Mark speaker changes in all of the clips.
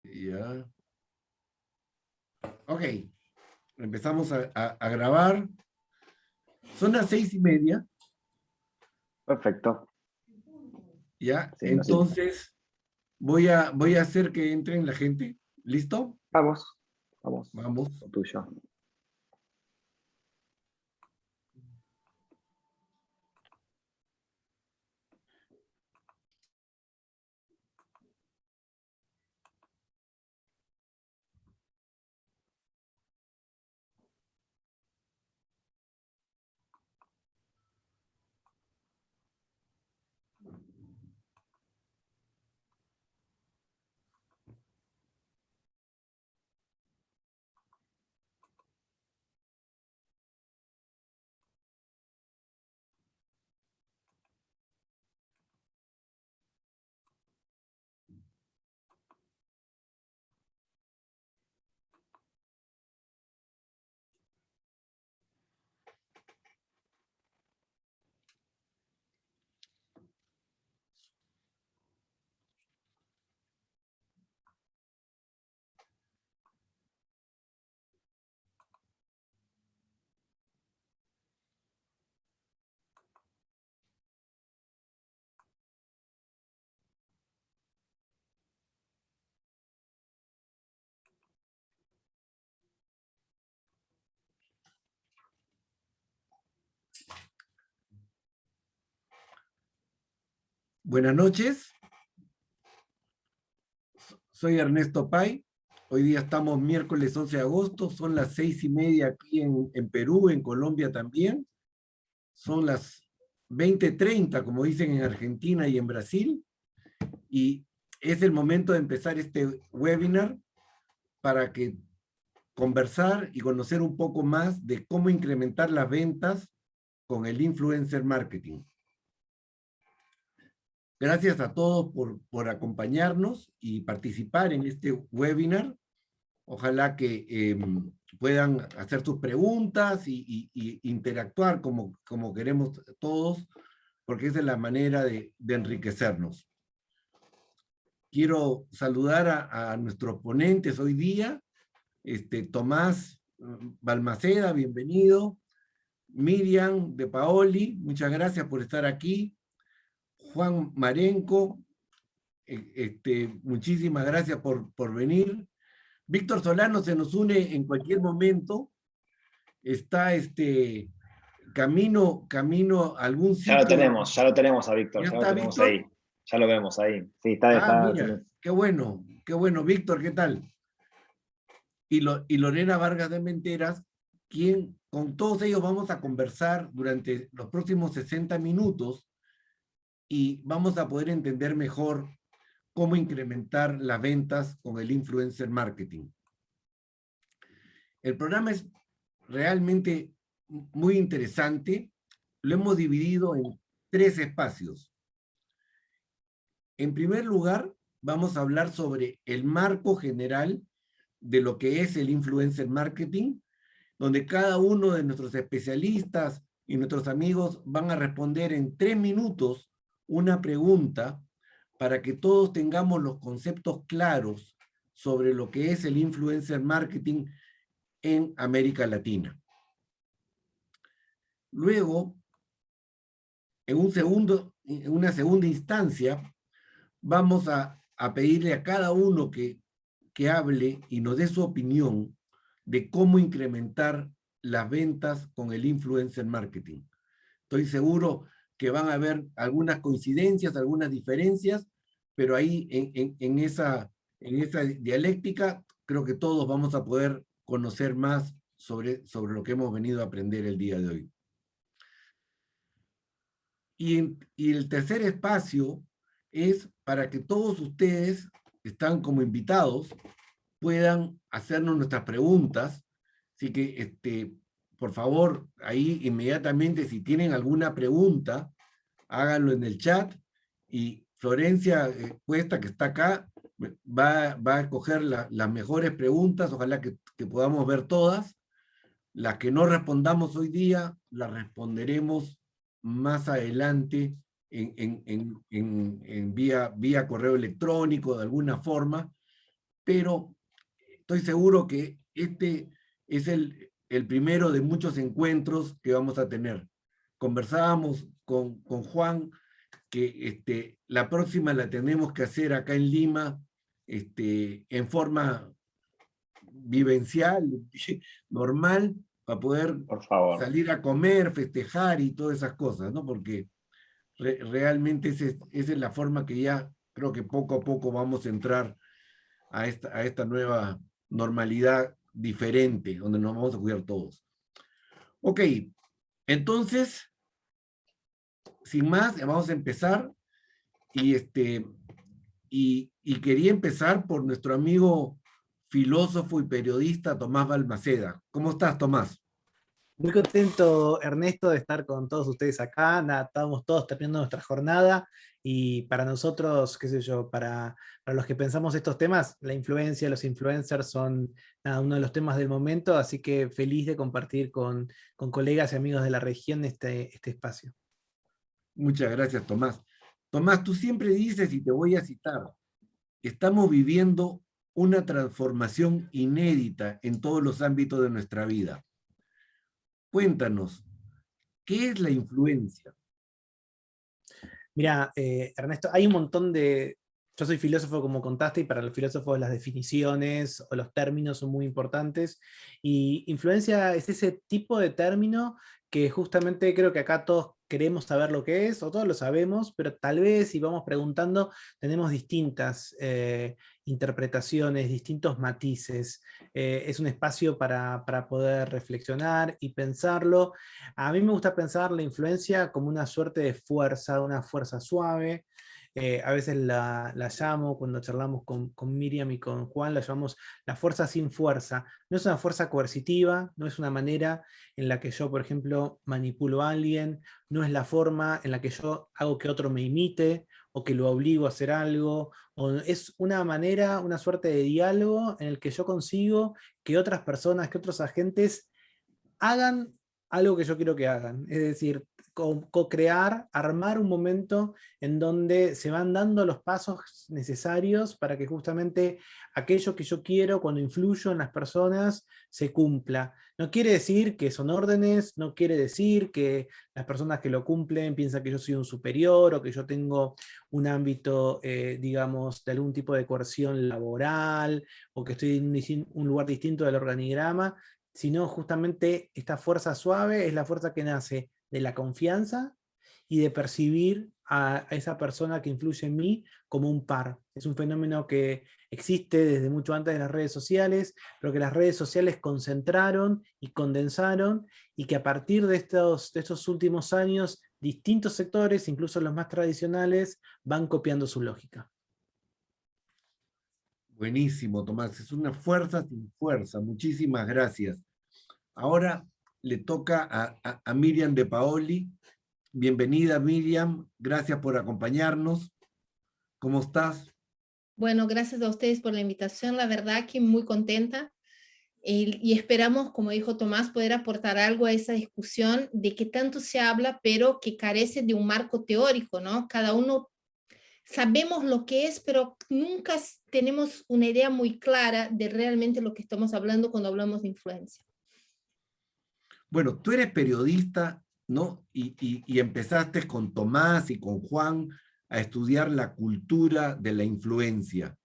Speaker 1: Ya. Ok, empezamos a grabar. Son las 6:30,
Speaker 2: Perfecto.
Speaker 1: ¿ya?
Speaker 2: Sí, no sé.
Speaker 1: Entonces, voy a hacer que entren la gente. ¿Listo?
Speaker 2: Vamos, vamos,
Speaker 1: Vamos.
Speaker 2: lo tuyo.
Speaker 1: Buenas noches. Soy Ernesto Pay. Hoy día estamos miércoles 11 de agosto. Son las 6:30 aquí en Perú, en Colombia también. Son las 20:30, como dicen en Argentina y en Brasil. Y es el momento de empezar este webinar para que conversar y conocer un poco más de cómo incrementar las ventas con el influencer marketing. Gracias a todos por acompañarnos y participar en este webinar. Ojalá que puedan hacer sus preguntas y interactuar como queremos todos, porque esa es la manera de enriquecernos. Quiero saludar a nuestros ponentes hoy día. Tomás Balmaceda, bienvenido. Miriam de Paoli, muchas gracias por estar aquí. Juan Marenco, muchísimas gracias por venir. Víctor Solano se nos une en cualquier momento. Está camino a algún sitio.
Speaker 2: Ya lo tenemos a Víctor,
Speaker 1: ¿Ya
Speaker 2: ya lo
Speaker 1: está
Speaker 2: tenemos
Speaker 1: Víctor?
Speaker 2: ahí. Ya lo vemos ahí. Sí,
Speaker 1: Ah,
Speaker 2: está
Speaker 1: mira, qué bueno, Víctor, ¿qué tal? Y Lorena Vargas de Menteras, quien con todos ellos vamos a conversar durante los próximos 60 minutos y vamos a poder entender mejor cómo incrementar las ventas con el influencer marketing. El programa es realmente muy interesante. Lo hemos dividido en 3 espacios. En primer lugar, vamos a hablar sobre el marco general de lo que es el influencer marketing, donde cada uno de nuestros especialistas y nuestros amigos van a responder en 3 minutos una pregunta para que todos tengamos los conceptos claros sobre lo que es el influencer marketing en América Latina. Luego, en una segunda instancia, vamos a pedirle a cada uno que hable y nos dé su opinión de cómo incrementar las ventas con el influencer marketing. Estoy seguro que van a haber algunas coincidencias, algunas diferencias, pero ahí en esa dialéctica creo que todos vamos a poder conocer más sobre lo que hemos venido a aprender el día de hoy. Y el tercer espacio es para que todos ustedes, que están como invitados, puedan hacernos nuestras preguntas. Así que, por favor, ahí inmediatamente, si tienen alguna pregunta, háganlo en el chat. Y Florencia Cuesta, que está acá, va a escoger las mejores preguntas. Ojalá que podamos ver todas. Las que no respondamos hoy día, las responderemos más adelante en vía correo electrónico, de alguna forma, pero estoy seguro que este es el primero de muchos encuentros que vamos a tener. Conversábamos con Juan que la próxima la tenemos que hacer acá en Lima, en forma vivencial, normal, para poder
Speaker 2: Por favor.
Speaker 1: salir a comer, festejar y todas esas cosas, ¿no? Porque realmente esa es la forma que ya creo que poco a poco vamos a entrar a esta nueva normalidad diferente, donde nos vamos a cuidar todos. Ok, entonces, sin más, vamos a empezar y, y quería empezar por nuestro amigo filósofo y periodista Tomás Balmaceda. ¿Cómo estás, Tomás?
Speaker 3: Muy contento, Ernesto, de estar con todos ustedes acá. Nada, estamos todos terminando nuestra jornada y para nosotros, qué sé yo, para los que pensamos estos temas, la influencia, los influencers son nada, uno de los temas del momento, así que feliz de compartir con colegas y amigos de la región este espacio.
Speaker 1: Muchas gracias, Tomás. Tomás, tú siempre dices, y te voy a citar, estamos viviendo una transformación inédita en todos los ámbitos de nuestra vida. Cuéntanos, ¿qué es la influencia?
Speaker 3: Mira, Ernesto, hay un montón de... Yo soy filósofo, como contaste, y para los filósofos las definiciones o los términos son muy importantes. Y influencia es ese tipo de término que justamente creo que acá todos queremos saber lo que es, o todos lo sabemos, pero tal vez si vamos preguntando tenemos distintas interpretaciones, distintos matices. Es un espacio para poder reflexionar y pensarlo. A mí me gusta pensar la influencia como una suerte de fuerza, una fuerza suave. A veces la llamo, cuando charlamos con Miriam y con Juan, la llamamos la fuerza sin fuerza. No es una fuerza coercitiva, no es una manera en la que yo, por ejemplo, manipulo a alguien, no es la forma en la que yo hago que otro me imite o que lo obligo a hacer algo, o es una manera, una suerte de diálogo en el que yo consigo que otras personas, que otros agentes hagan algo que yo quiero que hagan. Es decir, co-crear, armar un momento en donde se van dando los pasos necesarios para que justamente aquello que yo quiero cuando influyo en las personas se cumpla. No quiere decir que son órdenes, no quiere decir que las personas que lo cumplen piensan que yo soy un superior o que yo tengo un ámbito, digamos, de algún tipo de coerción laboral o que estoy en un lugar distinto del organigrama, sino justamente esta fuerza suave es la fuerza que nace de la confianza y de percibir a esa persona que influye en mí como un par. Es un fenómeno que existe desde mucho antes de las redes sociales, pero que las redes sociales concentraron y condensaron, y que a partir de estos últimos años, distintos sectores, incluso los más tradicionales, van copiando su lógica.
Speaker 1: Buenísimo, Tomás. Es una fuerza sin fuerza. Muchísimas gracias. Ahora le toca a Miriam de Paoli. Bienvenida, Miriam. Gracias por acompañarnos. ¿Cómo estás?
Speaker 4: Bueno, gracias a ustedes por la invitación. La verdad que muy contenta y esperamos, como dijo Tomás, poder aportar algo a esa discusión de que tanto se habla, pero que carece de un marco teórico, ¿no? Cada uno sabemos lo que es, pero nunca tenemos una idea muy clara de realmente lo que estamos hablando cuando hablamos de influencia.
Speaker 1: Bueno, tú eres periodista, ¿no? Y empezaste con Tomás y con Juan a estudiar la cultura de la influencia.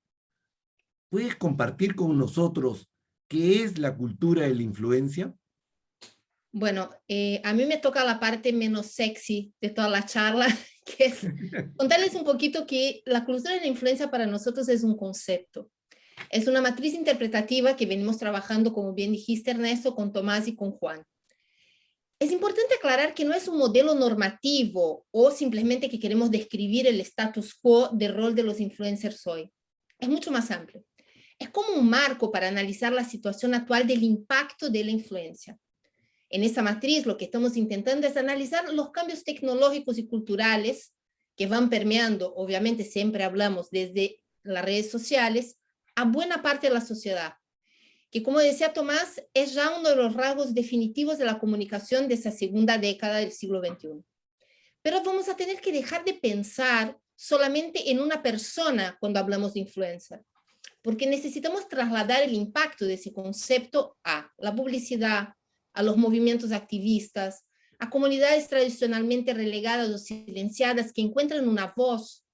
Speaker 1: ¿Puedes compartir con nosotros qué es la cultura de la influencia?
Speaker 4: Bueno, a mí me toca la parte menos sexy de toda la charla, que es contarles un poquito que la cultura de la influencia para nosotros es un concepto. Es una matriz interpretativa que venimos trabajando, como bien dijiste, Ernesto, con Tomás y con Juan. Es importante aclarar que no es un modelo normativo o simplemente que queremos describir el status quo del rol de los influencers hoy. Es mucho más amplio. Es como un marco para analizar la situación actual del impacto de la influencia. En esta matriz lo que estamos intentando es analizar los cambios tecnológicos y culturales que van permeando, obviamente siempre hablamos desde las redes sociales, a buena parte de la sociedad, que como decía Tomás, es ya uno de los rasgos definitivos de la comunicación de esa segunda década del siglo XXI. Pero vamos a tener que dejar de pensar solamente en una persona cuando hablamos de influencer. porque necesitamos trasladar el impacto de ese concepto a la publicidad, a los movimientos activistas, a comunidades tradicionalmente relegadas o silenciadas que encuentran una voz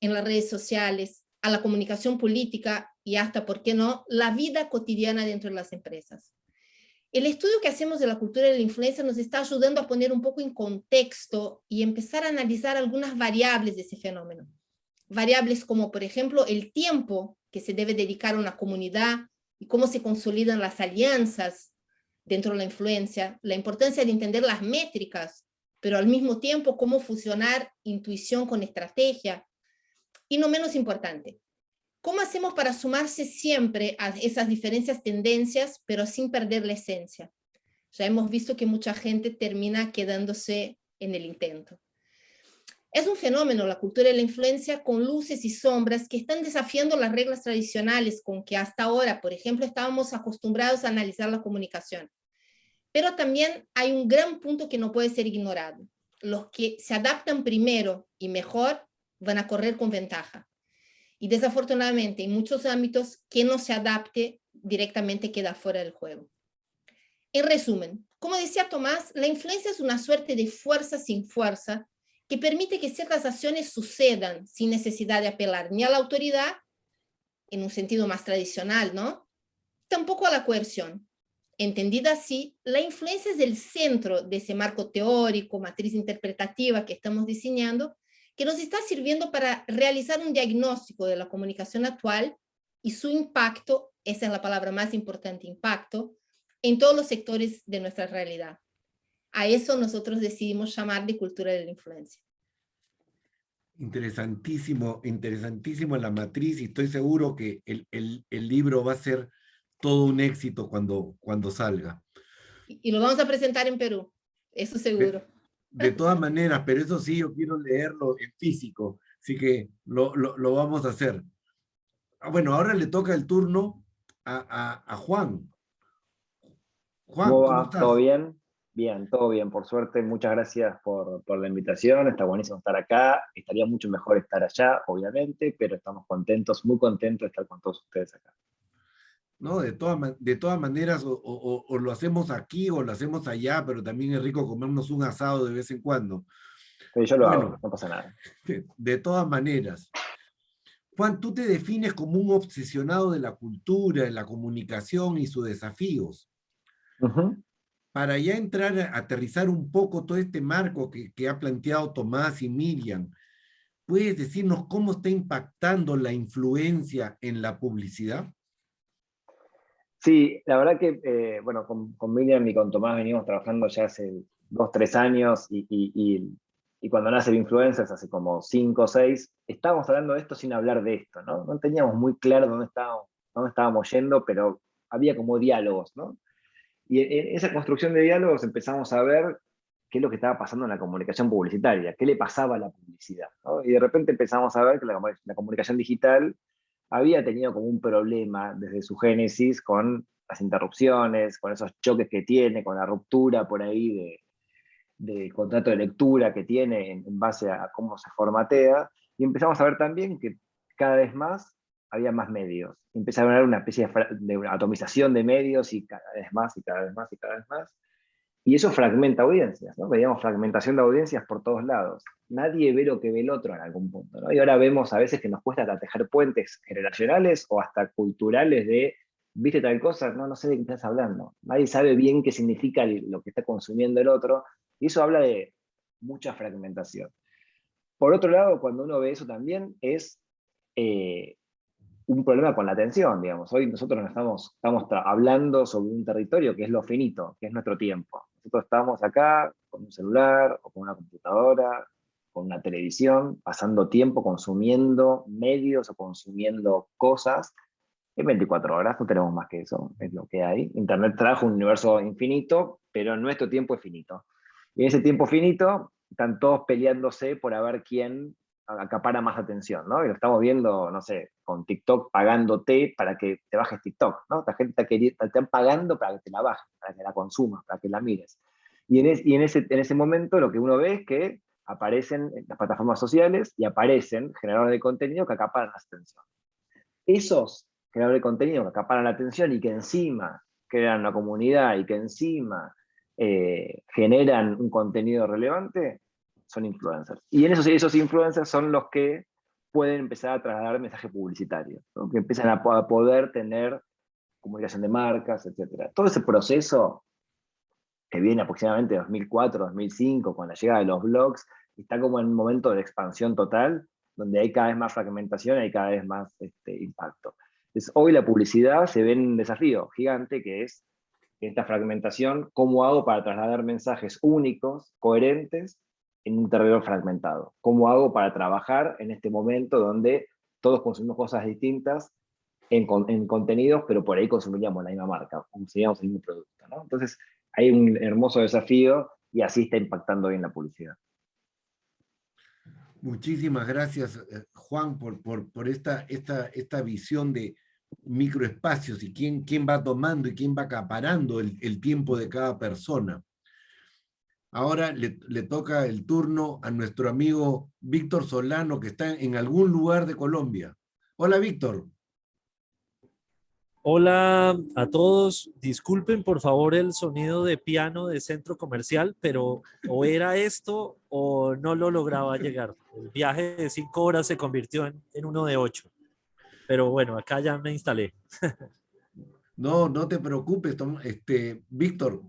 Speaker 4: en las redes sociales, a la comunicación política y hasta, ¿por qué no?, la vida cotidiana dentro de las empresas. El estudio que hacemos de la cultura de la influencia nos está ayudando a poner un poco en contexto y empezar a analizar algunas variables de ese fenómeno. Variables como, por ejemplo, el tiempo que se debe dedicar a una comunidad y cómo se consolidan las alianzas dentro de la influencia, la importancia de entender las métricas, pero al mismo tiempo cómo fusionar intuición con estrategia. Y no menos importante, ¿cómo hacemos para sumarse siempre a esas diferentes tendencias, pero sin perder la esencia? Ya hemos visto que mucha gente termina quedándose en el intento. Es un fenómeno, la cultura de la influencia, con luces y sombras que están desafiando las reglas tradicionales con que hasta ahora, por ejemplo, estábamos acostumbrados a analizar la comunicación. Pero también hay un gran punto que no puede ser ignorado. Los que se adaptan primero y mejor van a correr con ventaja. Y desafortunadamente, en muchos ámbitos, quien no se adapte directamente queda fuera del juego. En resumen, como decía Tomás, la influencia es una suerte de fuerza sin fuerza que permite que ciertas acciones sucedan sin necesidad de apelar ni a la autoridad, en un sentido más tradicional, ¿no?, tampoco a la coerción. Entendida así, la influencia es el centro de ese marco teórico, matriz interpretativa que estamos diseñando, que nos está sirviendo para realizar un diagnóstico de la comunicación actual y su impacto, esa es la palabra más importante, impacto, en todos los sectores de nuestra realidad. A eso nosotros decidimos llamar de cultura de la influencia.
Speaker 1: Interesantísimo, interesantísimo la matriz, y estoy seguro que el libro va a ser todo un éxito cuando salga.
Speaker 4: Y lo vamos a presentar en Perú, eso seguro.
Speaker 1: De todas maneras, pero eso sí, yo quiero leerlo en físico, así que lo vamos a hacer. Bueno, ahora le toca el turno a Juan. Juan,
Speaker 2: ¿Cómo
Speaker 1: ¿cómo
Speaker 2: va?
Speaker 1: estás?
Speaker 2: ¿Todo bien? Bien, todo bien, por suerte. Muchas gracias por la invitación. Está buenísimo estar acá. Estaría mucho mejor estar allá, obviamente, pero estamos contentos, muy contentos de estar con todos ustedes acá.
Speaker 1: No, de todas maneras, o lo hacemos aquí o lo hacemos allá, pero también es rico comernos un asado de vez en cuando.
Speaker 2: Pero yo lo hago,
Speaker 1: Bueno,
Speaker 2: no pasa nada.
Speaker 1: de todas maneras. Juan, tú te defines como un obsesionado de la cultura, de la comunicación y sus desafíos.
Speaker 2: Ujú.
Speaker 1: Para ya entrar a aterrizar un poco todo este marco que ha planteado Tomás y Miriam, ¿puedes decirnos cómo está impactando la influencia en la publicidad?
Speaker 2: Sí, la verdad que, bueno, con Miriam y con Tomás venimos trabajando ya hace 2, 3 años y cuando nace el Influencers, hace como 5 o 6, estábamos hablando de esto sin hablar de esto, ¿no? No teníamos muy claro dónde estábamos yendo, pero había como diálogos, ¿no? Y en esa construcción de diálogos empezamos a ver qué es lo que estaba pasando en la comunicación publicitaria, qué le pasaba a la publicidad, ¿no? Y de repente empezamos a ver que la comunicación digital había tenido como un problema desde su génesis con las interrupciones, con esos choques que tiene, con la ruptura por ahí de contrato de lectura que tiene en base a cómo se formatea, y empezamos a ver también que cada vez más había más medios. Empezaron a haber una especie de una atomización de medios y cada vez más y cada vez más y cada vez más. Y eso fragmenta audiencias, ¿no? Veíamos fragmentación de audiencias por todos lados. Nadie ve lo que ve el otro en algún punto, ¿no? Y ahora vemos a veces que nos cuesta hasta tejer puentes generacionales o hasta culturales de, ¿viste tal cosa? No, no sé de qué estás hablando. Nadie sabe bien qué significa lo que está consumiendo el otro. Y eso habla de mucha fragmentación. Por otro lado, cuando uno ve eso también, es un problema con la atención, digamos. Hoy nosotros estamos hablando sobre un territorio que es lo finito, que es nuestro tiempo. Nosotros estamos acá con un celular o con una computadora, con una televisión, pasando tiempo consumiendo medios o consumiendo cosas en 24 horas, no tenemos más que eso, es lo que hay. Internet trajo un universo infinito, pero nuestro tiempo es finito. Y en ese tiempo finito están todos peleándose por a ver quién acapara más atención, ¿no? Y lo estamos viendo, no sé, con TikTok pagándote para que te bajes TikTok, ¿no? La gente te están pagando para que te la bajes, para que la consumas, para que la mires. Y en ese momento lo que uno ve es que aparecen las plataformas sociales y aparecen generadores de contenido que acaparan la atención. Esos creadores de contenido que acaparan la atención y que encima crean una comunidad y que encima generan un contenido relevante, son influencers. Y en esos influencers son los que pueden empezar a trasladar mensaje publicitario, ¿no? Que empiezan a poder tener comunicación de marcas, etc. Todo ese proceso que viene aproximadamente de 2004, 2005, con la llegada de los blogs, está como en un momento de expansión total, donde hay cada vez más fragmentación, hay cada vez más impacto. Entonces, hoy la publicidad se ve en un desafío gigante, que es esta fragmentación, ¿cómo hago para trasladar mensajes únicos, coherentes, en un terreno fragmentado? ¿Cómo hago para trabajar en este momento donde todos consumimos cosas distintas en contenidos, pero por ahí consumiríamos la misma marca, consumiríamos el mismo producto, ¿no? Entonces, hay un hermoso desafío y así está impactando bien la publicidad.
Speaker 1: Muchísimas gracias, Juan, por esta visión de microespacios y quién va tomando y quién va acaparando el tiempo de cada persona. Ahora le toca el turno a nuestro amigo Víctor Solano, que está en algún lugar de Colombia. Hola, Víctor.
Speaker 5: Hola a todos, disculpen por favor el sonido de piano de centro comercial, pero o era esto o no lo lograba llegar. El viaje de 5 horas se convirtió en uno de 8, pero bueno, acá ya me instalé.
Speaker 1: No, no te preocupes, Víctor.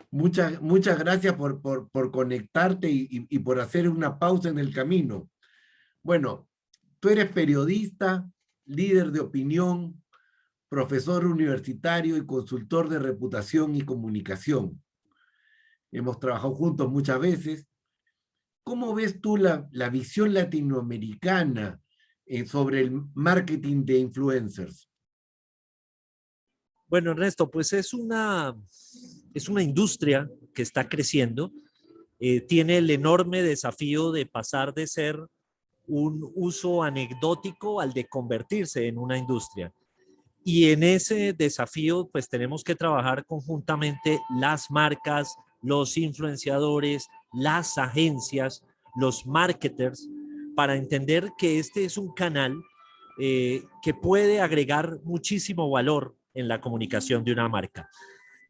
Speaker 1: Muchas gracias por conectarte y por hacer una pausa en el camino. Bueno, tú eres periodista, líder de opinión, profesor universitario y consultor de reputación y comunicación. Hemos trabajado juntos muchas veces. ¿Cómo ves tú la visión latinoamericana sobre el marketing de influencers?
Speaker 5: Bueno, Ernesto, pues es una industria que está creciendo. Tiene el enorme desafío de pasar de ser un uso anecdótico al de convertirse en una industria. Y en ese desafío, pues tenemos que trabajar conjuntamente las marcas, los influenciadores, las agencias, los marketers, para entender que este es un canal que puede agregar muchísimo valor en la comunicación de una marca.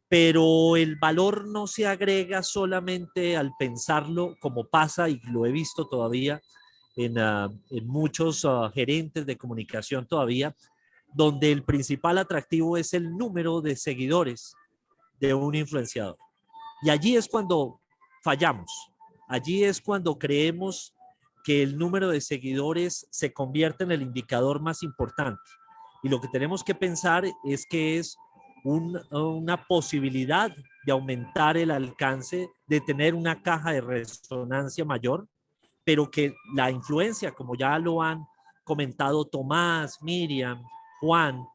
Speaker 5: Pero el valor no se agrega solamente al pensarlo, como pasa, y lo he visto todavía en muchos gerentes de comunicación todavía, donde el principal atractivo es el número de seguidores de un influenciador. Y allí es cuando fallamos. Allí es cuando creemos que el número de seguidores se convierte en el indicador más importante. Y lo que tenemos que pensar es que es una posibilidad de aumentar el alcance, de tener una caja de resonancia mayor, pero que la influencia, como ya lo han comentado Tomás, Miriam, Juan,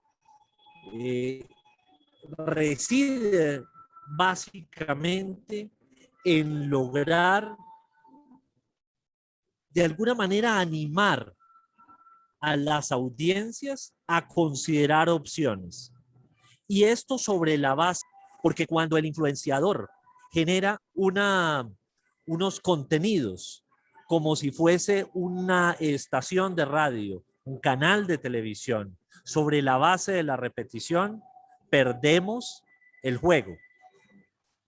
Speaker 5: reside básicamente en lograr de alguna manera animar a las audiencias a considerar opciones. Y esto sobre la base, porque cuando el influenciador genera unos contenidos como si fuese una estación de radio, un canal de televisión, sobre la base de la repetición, perdemos el juego.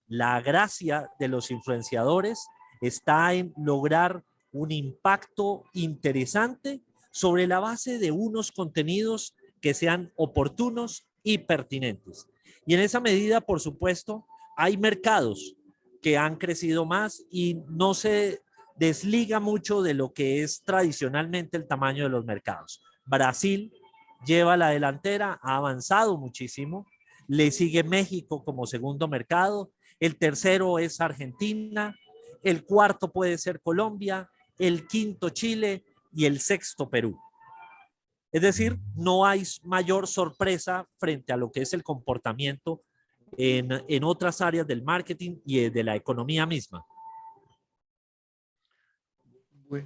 Speaker 5: La gracia de los influenciadores está en lograr un impacto interesante sobre la base de unos contenidos que sean oportunos y pertinentes. Y en esa medida, por supuesto, hay mercados que han crecido más y no se desliga mucho de lo que es tradicionalmente el tamaño de los mercados. Brasil lleva la delantera, ha avanzado muchísimo, le sigue México como segundo mercado, el tercero es Argentina, el cuarto puede ser Colombia, el quinto Chile y el sexto Perú. Es decir, no hay mayor sorpresa frente a lo que es el comportamiento en otras áreas del marketing y de la economía misma.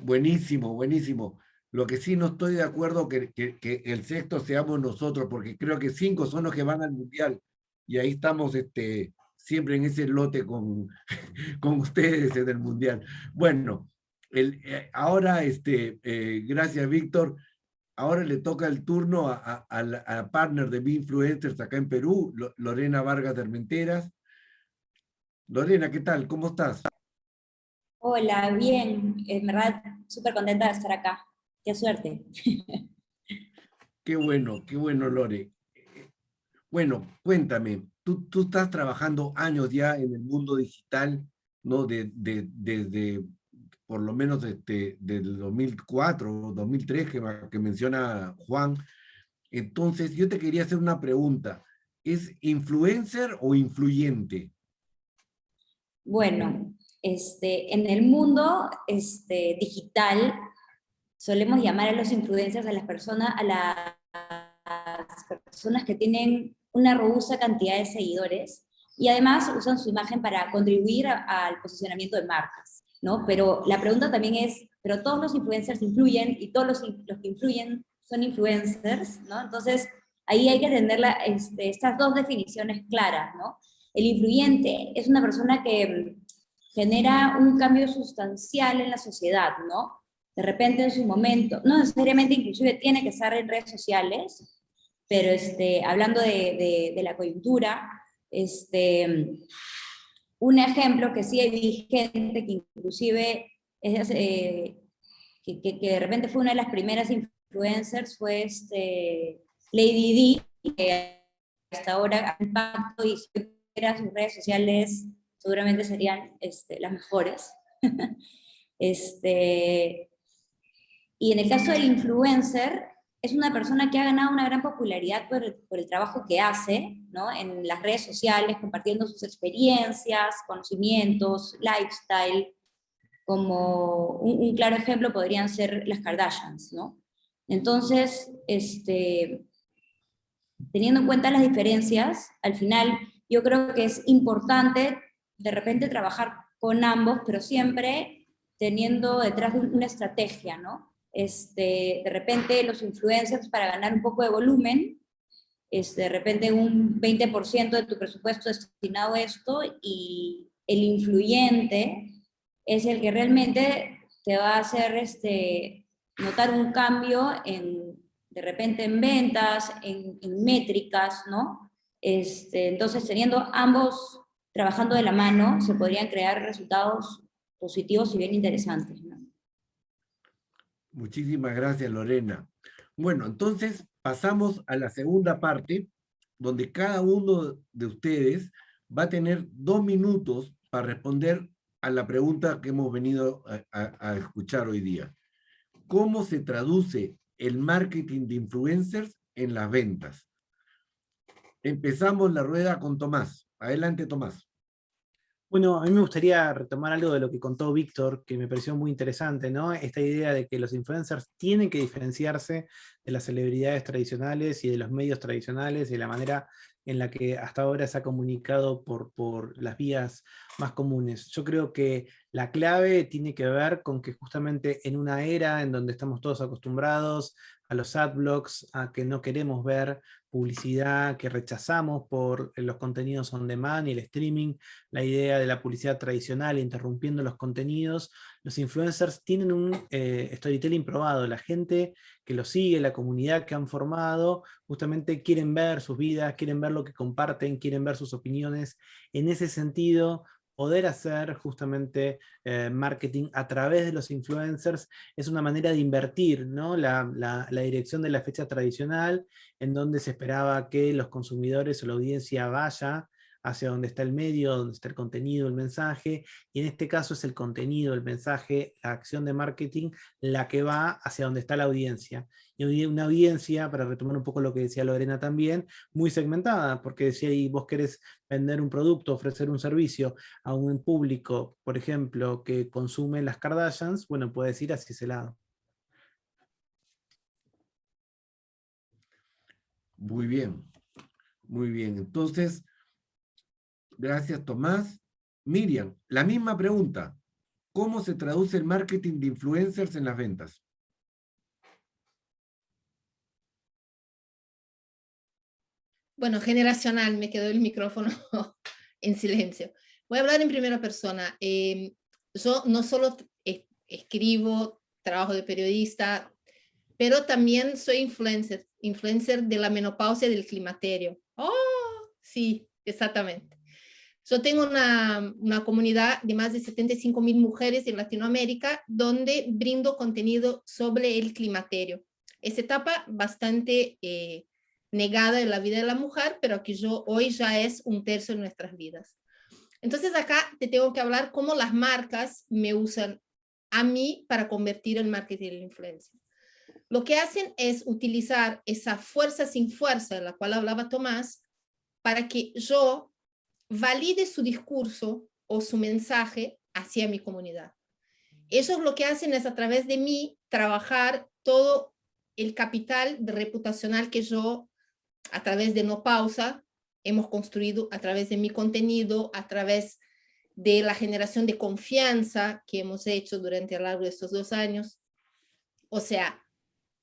Speaker 1: Buenísimo, buenísimo. Lo que sí no estoy de acuerdo que el sexto seamos nosotros, porque creo que 5 son los que van al Mundial y ahí estamos siempre en ese lote con ustedes en el Mundial. Bueno, ahora, gracias, Víctor. ahora le toca el turno a la partner de Binfluencers acá en Perú, Lorena Vargas de Armenteras. Lorena, ¿qué tal? ¿Cómo estás?
Speaker 6: Hola, bien, en verdad súper contenta de estar acá. Qué suerte.
Speaker 1: Qué bueno, Lore. Bueno, cuéntame, tú estás trabajando años ya en el mundo digital, ¿no? Desde, por lo menos del 2004, 2003 que menciona Juan. Entonces, yo te quería hacer una pregunta. ¿Es influencer o influyente?
Speaker 6: Bueno, en el mundo digital solemos llamar a los influencers a las personas que tienen una robusta cantidad de seguidores y además usan su imagen para contribuir al posicionamiento de marcas, ¿no? Pero la pregunta también es, ¿pero todos los influencers influyen y todos los que influyen son influencers, ¿no? Entonces, ahí hay que tener estas dos definiciones claras, ¿no? El influyente es una persona que genera un cambio sustancial en la sociedad, ¿no? De repente en su momento, no necesariamente inclusive tiene que estar en redes sociales, pero hablando de la coyuntura, un ejemplo que sí es vigente, que inclusive es, que de repente fue una de las primeras influencers, fue Lady D, que hasta ahora ha impacto y si tuviera sus redes sociales seguramente serían las mejores. Y en el caso del influencer, es una persona que ha ganado una gran popularidad por el trabajo que hace, ¿no? En las redes sociales, compartiendo sus experiencias, conocimientos, lifestyle. Como un claro ejemplo podrían ser las Kardashians, ¿no? Entonces, teniendo en cuenta las diferencias, al final yo creo que es importante de repente trabajar con ambos, pero siempre teniendo detrás una estrategia, ¿no? De repente los influencers para ganar un poco de volumen, de repente un 20% de tu presupuesto destinado a esto, y el influyente es el que realmente te va a hacer notar un cambio de repente en ventas, en métricas, ¿no? Entonces, teniendo ambos trabajando de la mano, se podrían crear resultados positivos y bien interesantes, ¿no?
Speaker 1: Muchísimas gracias, Lorena. Bueno, entonces pasamos a la segunda parte, donde cada uno de ustedes va a tener 2 minutos para responder a la pregunta que hemos venido a escuchar hoy día. ¿Cómo se traduce el marketing de influencers en las ventas? Empezamos la rueda con Tomás. Adelante, Tomás.
Speaker 3: Bueno, a mí me gustaría retomar algo de lo que contó Víctor, que me pareció muy interesante, ¿no? Esta idea de que los influencers tienen que diferenciarse de las celebridades tradicionales y de los medios tradicionales y de la manera en la que hasta ahora se ha comunicado por las vías más comunes. Yo creo que la clave tiene que ver con que justamente en una era en donde estamos todos acostumbrados a los adblocks, a que no queremos ver publicidad, que rechazamos por los contenidos on demand y el streaming, la idea de la publicidad tradicional interrumpiendo los contenidos, los influencers tienen un storytelling probado. La gente que los sigue, la comunidad que han formado, justamente quieren ver sus vidas, quieren ver lo que comparten, quieren ver sus opiniones. En ese sentido, poder hacer justamente marketing a través de los influencers es una manera de invertir, ¿no? la dirección de la fecha tradicional, en donde se esperaba que los consumidores o la audiencia vaya hacia donde está el medio, donde está el contenido, el mensaje, y en este caso es el contenido, el mensaje, la acción de marketing, la que va hacia donde está la audiencia. Y una audiencia, para retomar un poco lo que decía Lorena también, muy segmentada, porque si vos querés vender un producto, ofrecer un servicio a un público, por ejemplo, que consume las Kardashians, bueno, puedes ir hacia ese lado.
Speaker 1: Muy bien, muy bien. Entonces, gracias, Tomás. Miriam, la misma pregunta. ¿Cómo se traduce el marketing de influencers en las ventas?
Speaker 4: Bueno, generacional, me quedó el micrófono en silencio. Voy a hablar en primera persona. Yo no solo escribo, trabajo de periodista, pero también soy influencer de la menopausia y del climaterio. ¡Oh! Sí, exactamente. Yo tengo una comunidad de más de 75,000 mujeres en Latinoamérica donde brindo contenido sobre el climaterio. Esa etapa bastante negada en la vida de la mujer, pero que hoy ya es 1/3 de nuestras vidas. Entonces acá te tengo que hablar cómo las marcas me usan a mí para convertir el marketing en la influencia. Lo que hacen es utilizar esa fuerza sin fuerza de la cual hablaba Tomás para que yo valide su discurso o su mensaje hacia mi comunidad. Ellos lo que hacen es a través de mí trabajar todo el capital reputacional que yo a través de No Pausa hemos construido, a través de mi contenido, a través de la generación de confianza que hemos hecho durante a lo largo de estos 2 años. O sea,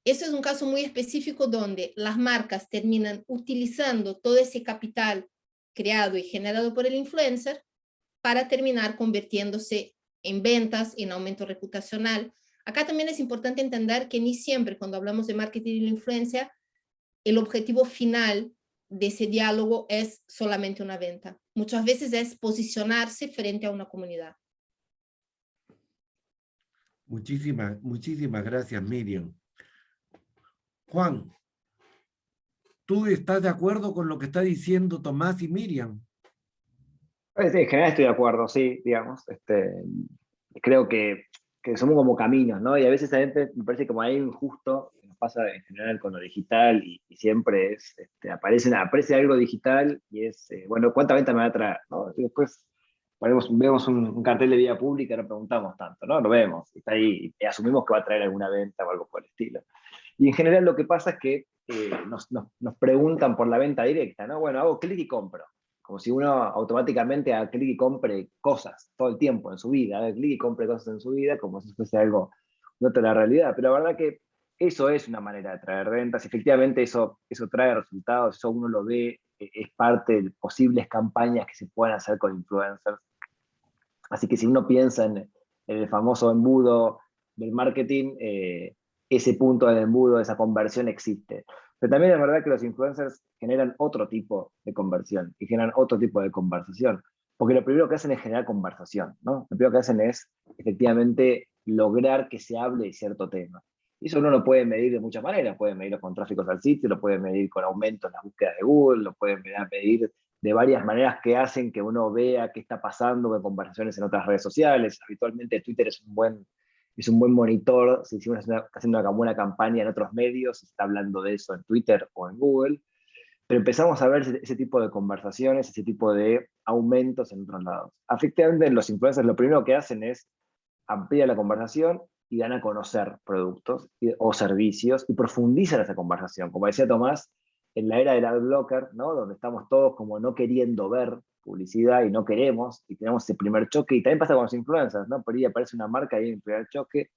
Speaker 4: eso es un caso muy específico donde las marcas terminan utilizando todo ese capital creado y generado por el influencer para terminar convirtiéndose en ventas, en aumento reputacional. Acá también es importante entender que ni siempre cuando hablamos de marketing y la influencia, el objetivo final de ese diálogo es solamente una venta. Muchas veces es posicionarse frente a una comunidad.
Speaker 1: Muchísimas gracias, Miriam. Juan, ¿tú estás de acuerdo con lo que está diciendo Tomás y Miriam?
Speaker 2: En general estoy de acuerdo, sí, digamos. Creo que somos como caminos, ¿no? Y a veces a gente me parece como hay un justo, que nos pasa en general con lo digital, y siempre es, aparece algo digital y es, bueno, ¿cuánta venta me va a traer? ¿No? Y después vemos un cartel de vía pública y no preguntamos tanto, ¿no? Lo vemos, está ahí, y asumimos que va a traer alguna venta o algo por el estilo. Y en general lo que pasa es que nos preguntan por la venta directa, ¿no? Bueno, hago clic y compro. Como si uno automáticamente haga clic y compre cosas todo el tiempo en su vida, haga clic y compre cosas en su vida, como si fuese algo no de la realidad. Pero la verdad que eso es una manera de traer ventas. Efectivamente, eso trae resultados, eso uno lo ve, es parte de posibles campañas que se pueden hacer con influencers. Así que si uno piensa en el famoso embudo del marketing, ese punto del embudo, esa conversión existe. Pero también es verdad que los influencers generan otro tipo de conversión y generan otro tipo de conversación. Porque lo primero que hacen es generar conversación, ¿no? Lo primero que hacen es, efectivamente, lograr que se hable de cierto tema. Y eso uno lo puede medir de muchas maneras. Puede medirlo con tráficos al sitio, lo puede medir con aumentos en las búsquedas de Google, lo puede medir de varias maneras que hacen que uno vea qué está pasando con conversaciones en otras redes sociales. Habitualmente Twitter es un buen monitor. Si uno está haciendo una buena campaña en otros medios, se está hablando de eso en Twitter o en Google. Pero empezamos a ver ese tipo de conversaciones, ese tipo de aumentos en otros lados. Efectivamente, los influencers lo primero que hacen es ampliar la conversación y dan a conocer productos o servicios y profundizan esa conversación. Como decía Tomás, en la era del adblocker, ¿no? Donde estamos todos como no queriendo ver publicidad y no queremos, y tenemos ese primer choque, y también pasa con los influencers, ¿no? Por ahí aparece una marca y hay un primer choque.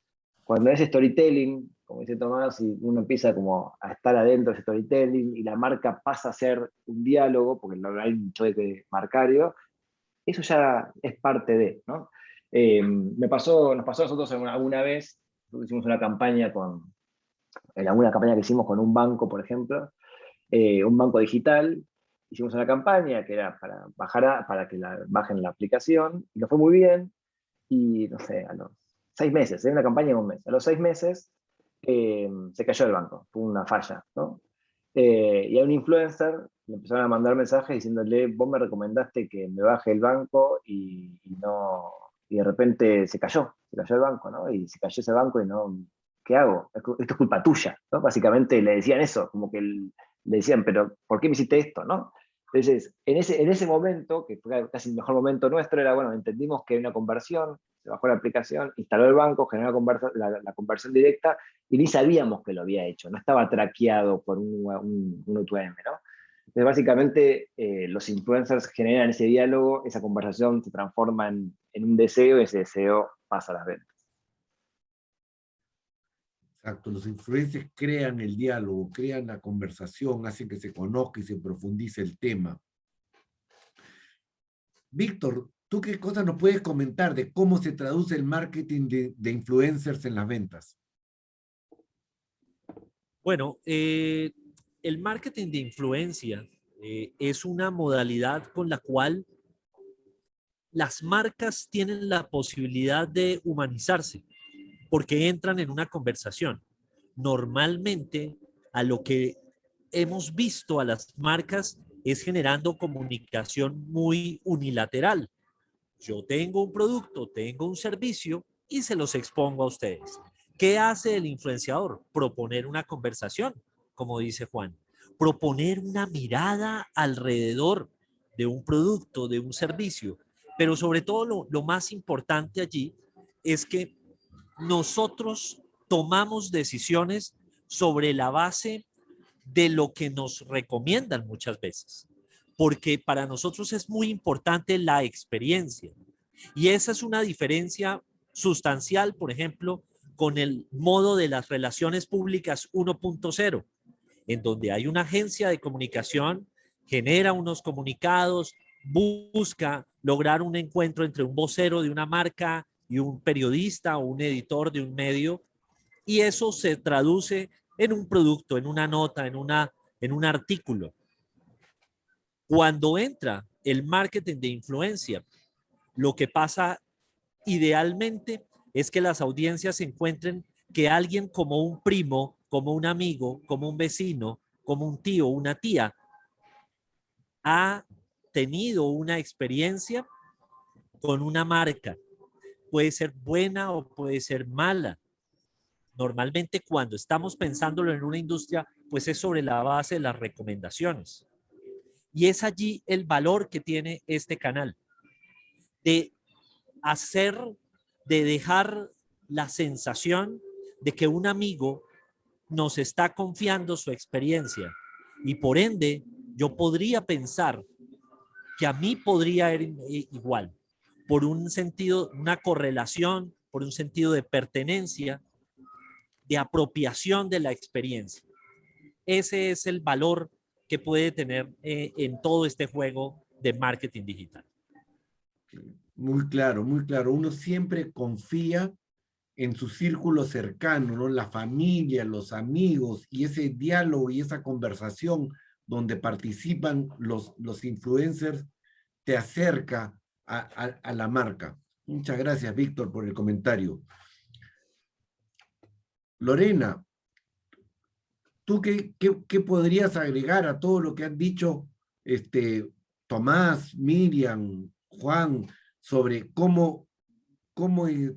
Speaker 2: Cuando es storytelling, como dice Tomás, y uno empieza como a estar adentro de storytelling y la marca pasa a ser un diálogo, porque no hay un choque marcario, eso ya es parte de, ¿no? Nos pasó a nosotros alguna vez, hicimos una campaña en alguna campaña que hicimos con un banco, por ejemplo, un banco digital. Hicimos una campaña que era para que bajen la aplicación, y nos fue muy bien, y no sé, a los 6 meses, una campaña de un mes, a los 6 meses se cayó el banco, fue una falla, ¿no? Y a un influencer le empezaron a mandar mensajes diciéndole: vos me recomendaste que me baje el banco y de repente se cayó el banco, ¿no? Y se cayó ese banco y no, ¿qué hago? Esto es culpa tuya, ¿no? Básicamente le decían eso, como que le decían, pero ¿por qué me hiciste esto, no? Entonces, en ese momento, que fue casi el mejor momento nuestro, era, bueno, entendimos que hay una conversión, se bajó la aplicación, instaló el banco, generó la conversión directa, y ni sabíamos que lo había hecho, no estaba traqueado por un UTM, ¿no? Entonces, básicamente, los influencers generan ese diálogo, esa conversación se transforma en un deseo, y ese deseo pasa a las ventas.
Speaker 1: Exacto, los influencers crean el diálogo, crean la conversación, hacen que se conozca y se profundice el tema. Víctor, ¿tú qué cosas nos puedes comentar de cómo se traduce el marketing de influencers en las ventas?
Speaker 5: Bueno, el marketing de influencia es una modalidad con la cual las marcas tienen la posibilidad de humanizarse porque entran en una conversación. Normalmente, a lo que hemos visto a las marcas es generando comunicación muy unilateral. Yo tengo un producto, tengo un servicio y se los expongo a ustedes. ¿Qué hace el influenciador? Proponer una conversación, como dice Juan. Proponer una mirada alrededor de un producto, de un servicio. Pero sobre todo lo más importante allí es que nosotros tomamos decisiones sobre la base de lo que nos recomiendan muchas veces, porque para nosotros es muy importante la experiencia. Y esa es una diferencia sustancial, por ejemplo, con el modo de las relaciones públicas 1.0, en donde hay una agencia de comunicación, genera unos comunicados, busca lograr un encuentro entre un vocero de una marca y un periodista o un editor de un medio, y eso se traduce en un producto, en una nota, en un artículo. Cuando entra el marketing de influencia, lo que pasa idealmente es que las audiencias encuentren que alguien como un primo, como un amigo, como un vecino, como un tío, una tía, ha tenido una experiencia con una marca. Puede ser buena o puede ser mala. Normalmente cuando estamos pensándolo en una industria, pues es sobre la base de las recomendaciones. Y es allí el valor que tiene este canal, de hacer, de dejar la sensación de que un amigo nos está confiando su experiencia y por ende yo podría pensar que a mí podría ir igual, por un sentido, una correlación, por un sentido de pertenencia, de apropiación de la experiencia. Ese es el valor que puede tener en todo este juego de marketing digital.
Speaker 1: Muy claro, muy claro. Uno siempre confía en su círculo cercano, ¿no? La familia, los amigos y ese diálogo y esa conversación donde participan los influencers te acerca a la marca. Muchas gracias, Víctor, por el comentario. Lorena, ¿tú qué podrías agregar a todo lo que han dicho Tomás, Miriam, Juan, sobre cómo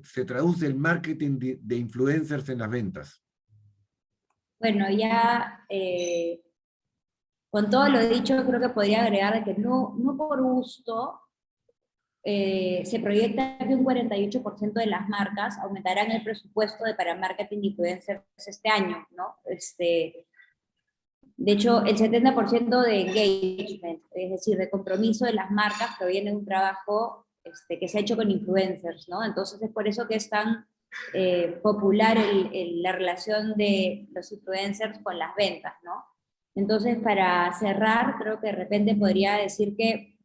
Speaker 1: se traduce el marketing de influencers en las ventas?
Speaker 6: Bueno, ya con todo lo dicho, creo que podría agregar que no por gusto se proyecta que un 48% de las marcas aumentarán el presupuesto para marketing de influencers este año, ¿no? De hecho, el 70% de engagement, es decir, de compromiso de las marcas, proviene de un trabajo que se ha hecho con influencers, ¿no? Entonces es por eso que es tan popular la relación de los influencers con las ventas, ¿no? Entonces, para cerrar, creo que de repente podría decir que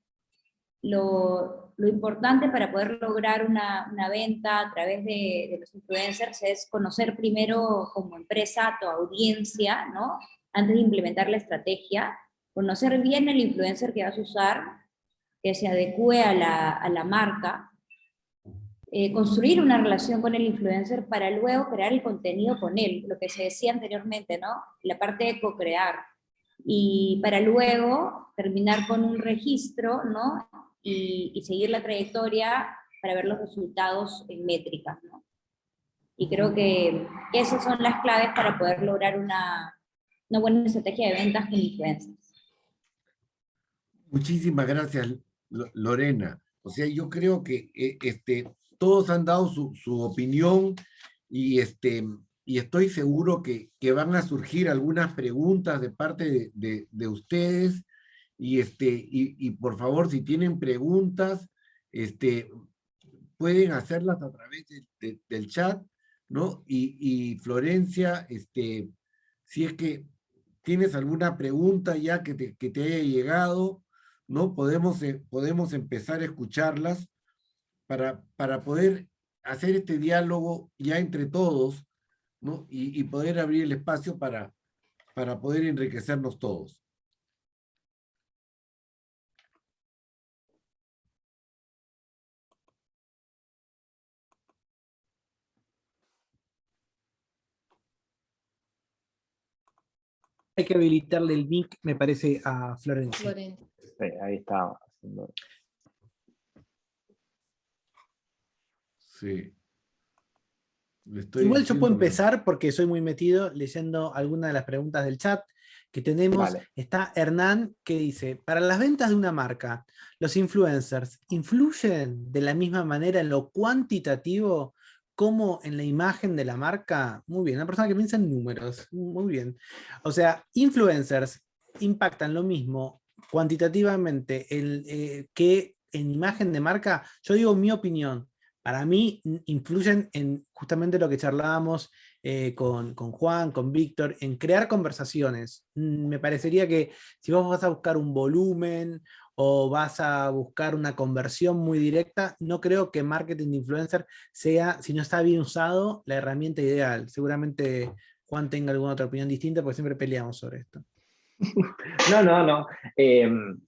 Speaker 6: lo importante para poder lograr una venta a través de los influencers es conocer primero como empresa a tu audiencia, ¿no? Antes de implementar la estrategia, conocer bien el influencer que vas a usar, que se adecue a la marca, construir una relación con el influencer para luego crear el contenido con él, lo que se decía anteriormente, ¿no? La parte de co-crear. Y para luego terminar con un registro, ¿no? Y seguir la trayectoria para ver los resultados en métricas, ¿no? Y creo que esas son las claves para poder lograr una buena estrategia de ventas con influencers.
Speaker 1: Muchísimas gracias, Lorena. O sea, yo creo que todos han dado su opinión y estoy seguro que van a surgir algunas preguntas de parte de ustedes y por favor, si tienen preguntas, pueden hacerlas a través del chat, ¿no? Y Florencia, si es que tienes alguna pregunta ya que te haya llegado, ¿no? Podemos empezar a escucharlas para poder hacer este diálogo ya entre todos, ¿no? Y poder abrir el espacio para para poder enriquecernos todos.
Speaker 3: Hay que habilitarle el mic, me parece, a Florencia.
Speaker 4: Florencia.
Speaker 2: Sí, ahí está.
Speaker 1: Sí. Le estoy
Speaker 3: Igual yo
Speaker 1: diciendo,
Speaker 3: puedo empezar porque soy muy metido leyendo algunas de las preguntas del chat que tenemos.
Speaker 2: Vale.
Speaker 3: Está Hernán que dice, para las ventas de una marca, ¿los influencers influyen de la misma manera en lo cuantitativo como en la imagen de la marca? Muy bien, una persona que piensa en números. Muy bien. O sea, influencers impactan lo mismo cuantitativamente que en imagen de marca. Yo digo mi opinión. Para mí influyen en justamente lo que charlábamos con Juan, con Víctor, en crear conversaciones. Me parecería que si vos vas a buscar un volumen o vas a buscar una conversión muy directa, no creo que marketing de influencer sea, si no está bien usado, la herramienta ideal. Seguramente Juan tenga alguna otra opinión distinta, porque siempre peleamos sobre esto.
Speaker 2: No.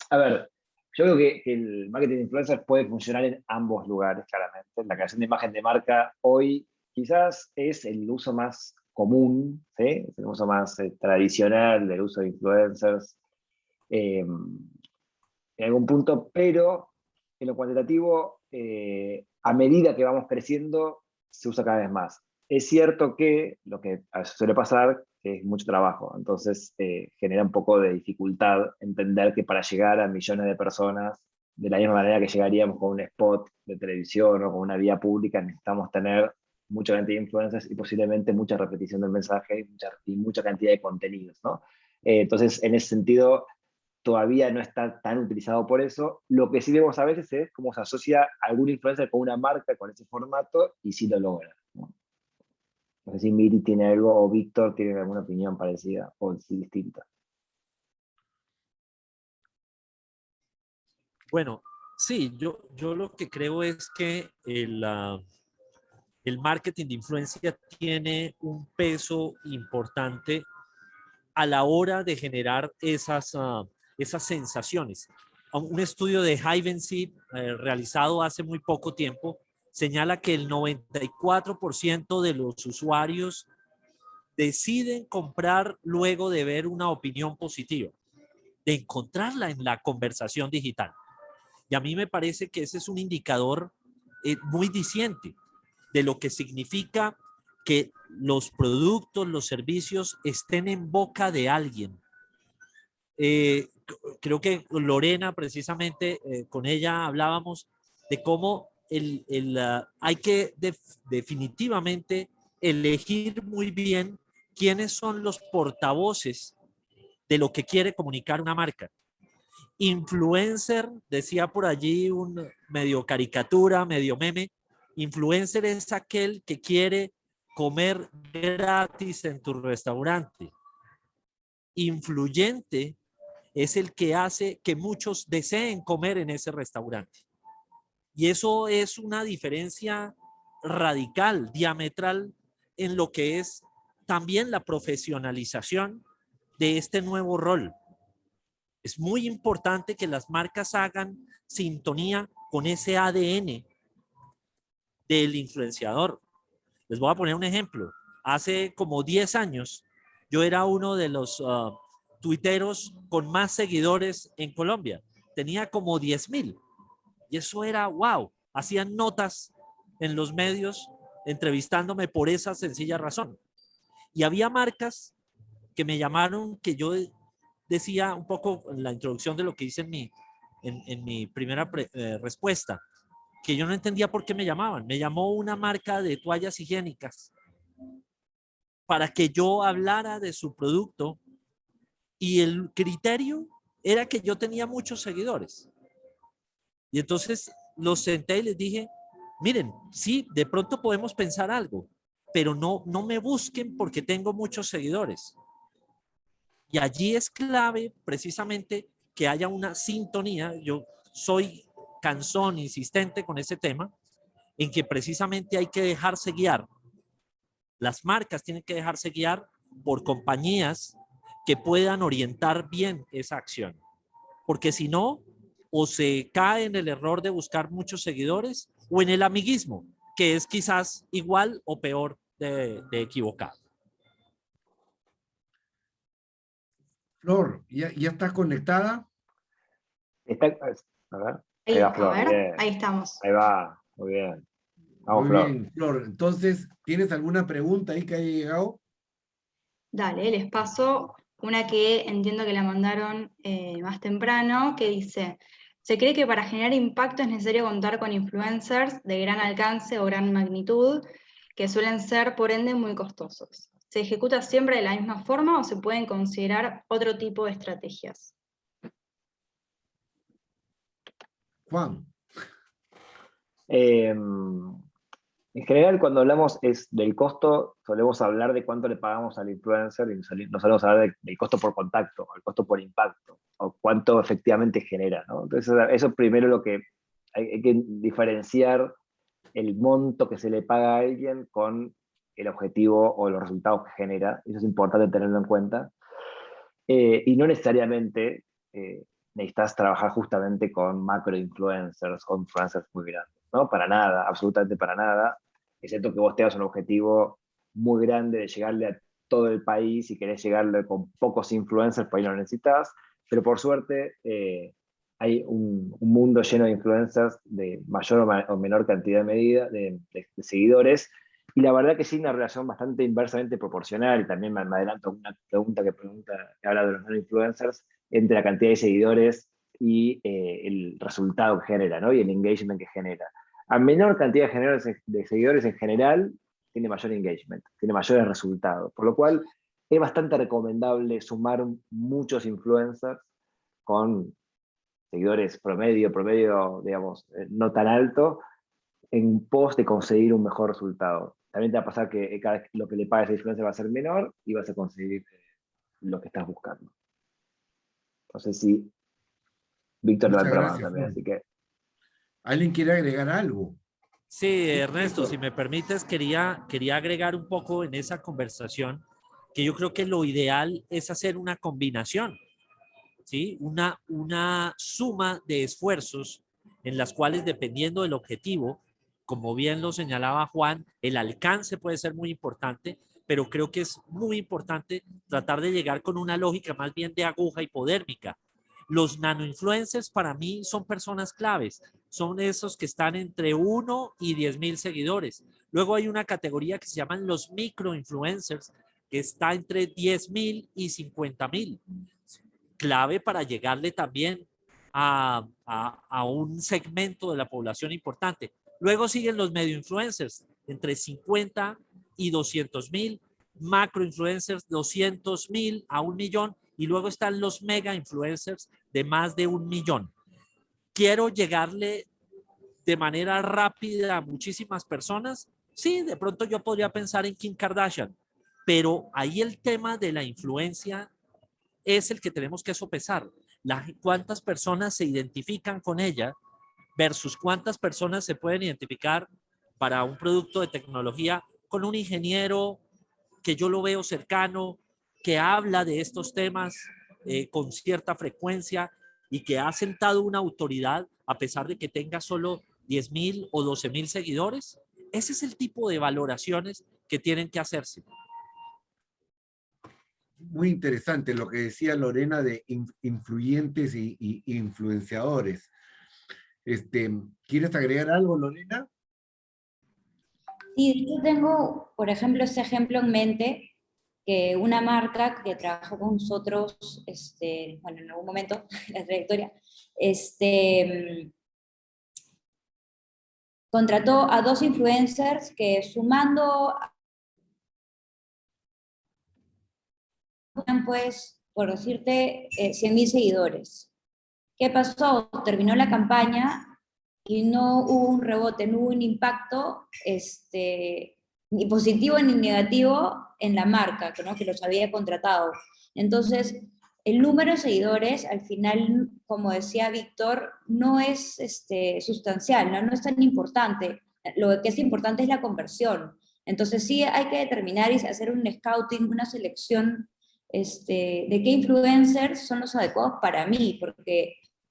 Speaker 2: A ver, yo creo que el marketing de influencers puede funcionar en ambos lugares, claramente. La creación de imagen de marca hoy quizás es el uso más común, ¿sí? Es el uso más tradicional del uso de influencers en algún punto, pero en lo cuantitativo, a medida que vamos creciendo, se usa cada vez más. Es cierto que lo que suele pasar es mucho trabajo, entonces genera un poco de dificultad entender que para llegar a millones de personas, de la misma manera que llegaríamos con un spot de televisión o con una vía pública, necesitamos tener mucha cantidad de influencers y posiblemente mucha repetición del mensaje y mucha cantidad de contenidos, ¿no? Entonces, en ese sentido, todavía no está tan utilizado por eso. Lo que sí vemos a veces es cómo se asocia algún influencer con una marca, con ese formato, y sí lo logra, ¿no? No sé si Miri tiene algo o Víctor tiene alguna opinión parecida o sí distinta.
Speaker 5: Bueno, sí, yo lo que creo es que el marketing de influencia tiene un peso importante a la hora de generar esas sensaciones. Un estudio de Hivency realizado hace muy poco tiempo señala que el 94% de los usuarios deciden comprar luego de ver una opinión positiva, de encontrarla en la conversación digital. Y a mí me parece que ese es un indicador muy diciente de lo que significa que los productos, los servicios estén en boca de alguien. Creo que Lorena, precisamente, con ella hablábamos de cómo hay que definitivamente elegir muy bien quiénes son los portavoces de lo que quiere comunicar una marca. Influencer, decía por allí un medio caricatura, medio meme, influencer es aquel que quiere comer gratis en tu restaurante. Influyente es el que hace que muchos deseen comer en ese restaurante. Y eso es una diferencia radical, diametral, en lo que es también la profesionalización de este nuevo rol. Es muy importante que las marcas hagan sintonía con ese ADN del influenciador. Les voy a poner un ejemplo. Hace como 10 años, yo era uno de los tuiteros con más seguidores en Colombia. Tenía como 10,000. Y eso era wow. Hacían notas en los medios entrevistándome por esa sencilla razón. Y había marcas que me llamaron, que yo decía un poco en la introducción de lo que hice en mi primera respuesta, que yo no entendía por qué me llamaban. Me llamó una marca de toallas higiénicas para que yo hablara de su producto y el criterio era que yo tenía muchos seguidores. Y entonces los senté y les dije, miren, sí, de pronto podemos pensar algo, pero no me busquen porque tengo muchos seguidores. Y allí es clave precisamente que haya una sintonía. Yo soy cansón, insistente con ese tema, en que precisamente hay que dejarse guiar. Las marcas tienen que dejarse guiar por compañías que puedan orientar bien esa acción. Porque si no, o se cae en el error de buscar muchos seguidores o en el amiguismo, que es quizás igual o peor de equivocado.
Speaker 1: Flor, ¿ya estás conectada?
Speaker 2: A ver,
Speaker 7: Ahí,
Speaker 2: ahí va
Speaker 7: a
Speaker 2: Flor,
Speaker 7: ver,
Speaker 2: bien.
Speaker 7: ahí estamos.
Speaker 2: Ahí va, muy bien. Vamos,
Speaker 1: Muy
Speaker 2: Flor.
Speaker 1: bien, Flor. Entonces, ¿tienes alguna pregunta ahí que haya llegado?
Speaker 7: Dale, les paso una que entiendo que la mandaron más temprano, que dice, se cree que para generar impacto es necesario contar con influencers de gran alcance o gran magnitud, que suelen ser, por ende, muy costosos. ¿Se ejecuta siempre de la misma forma o se pueden considerar otro tipo de estrategias?
Speaker 2: En
Speaker 1: Juan.
Speaker 2: general, cuando hablamos del costo, solemos hablar de cuánto le pagamos al influencer y no solemos hablar del costo por contacto, o el costo por impacto, o cuánto efectivamente genera, ¿no? Entonces, eso primero lo que hay que diferenciar el monto que se le paga a alguien con el objetivo o los resultados que genera. Eso es importante tenerlo en cuenta. Y no necesariamente necesitas trabajar justamente con macro influencers o influencers muy grandes, ¿no? Para nada, absolutamente para nada, excepto que vos tengas un objetivo muy grande de llegarle a todo el país y querés llegarle con pocos influencers, por ahí no lo necesitas, pero por suerte hay un mundo lleno de influencers de mayor o menor cantidad de seguidores, y la verdad que sí, una relación bastante inversamente proporcional, y también me adelanto a una pregunta que habla de los non-influencers, entre la cantidad de seguidores y el resultado que genera, ¿no? Y el engagement que genera. A menor cantidad de seguidores en general, tiene mayor engagement, tiene mayores resultados, por lo cual es bastante recomendable sumar muchos influencers con seguidores promedio, digamos, no tan alto, en pos de conseguir un mejor resultado. También te va a pasar que cada vez lo que le pagues a esa influencia va a ser menor y vas a conseguir lo que estás buscando. No sé si Víctor
Speaker 1: Muchas
Speaker 2: levanta la mano
Speaker 1: gracias,
Speaker 2: también,
Speaker 1: Juan.
Speaker 2: así que
Speaker 1: ¿Alguien quiere agregar algo?
Speaker 5: Sí, Ernesto, si me permites, quería agregar un poco en esa conversación que yo creo que lo ideal es hacer una combinación, ¿sí? Una suma de esfuerzos en las cuales, dependiendo del objetivo, como bien lo señalaba Juan, el alcance puede ser muy importante, pero creo que es muy importante tratar de llegar con una lógica más bien de aguja hipodérmica. Los nanoinfluencers para mí son personas claves, son esos que están entre 1 y 10,000 seguidores. Luego hay una categoría que se llaman los microinfluencers, que está entre 10,000 y 50,000. Clave para llegarle también a un segmento de la población importante. Luego siguen los medio influencers, entre 50 y 200,000, macro influencers 200,000 a 1,000,000, y luego están los mega influencers de más de 1,000,000. Quiero llegarle de manera rápida a muchísimas personas. Sí, de pronto yo podría pensar en Kim Kardashian, pero ahí el tema de la influencia es el que tenemos que sopesar. Cuántas personas se identifican con ella versus cuántas personas se pueden identificar para un producto de tecnología con un ingeniero que yo lo veo cercano, que habla de estos temas con cierta frecuencia y que ha sentado una autoridad a pesar de que tenga solo 10,000 o 12,000 seguidores. Ese es el tipo de valoraciones que tienen que hacerse.
Speaker 1: Muy interesante lo que decía Lorena de influyentes y influenciadores. ¿Quieres agregar algo, Lorena?
Speaker 6: Sí, yo tengo, por ejemplo, ese ejemplo en mente, que una marca que trabajó con nosotros, bueno, en algún momento en la trayectoria, contrató a 2 influencers que sumando, pues, por decirte, 100,000 seguidores. ¿Qué pasó? Terminó la campaña y no hubo un rebote, no hubo un impacto ni positivo ni negativo en la marca, ¿no? Que los había contratado. Entonces, el número de seguidores, al final, como decía Víctor, no es sustancial, ¿no? No es tan importante. Lo que es importante es la conversión. Entonces, sí hay que determinar y hacer un scouting, una selección de qué influencers son los adecuados para mí,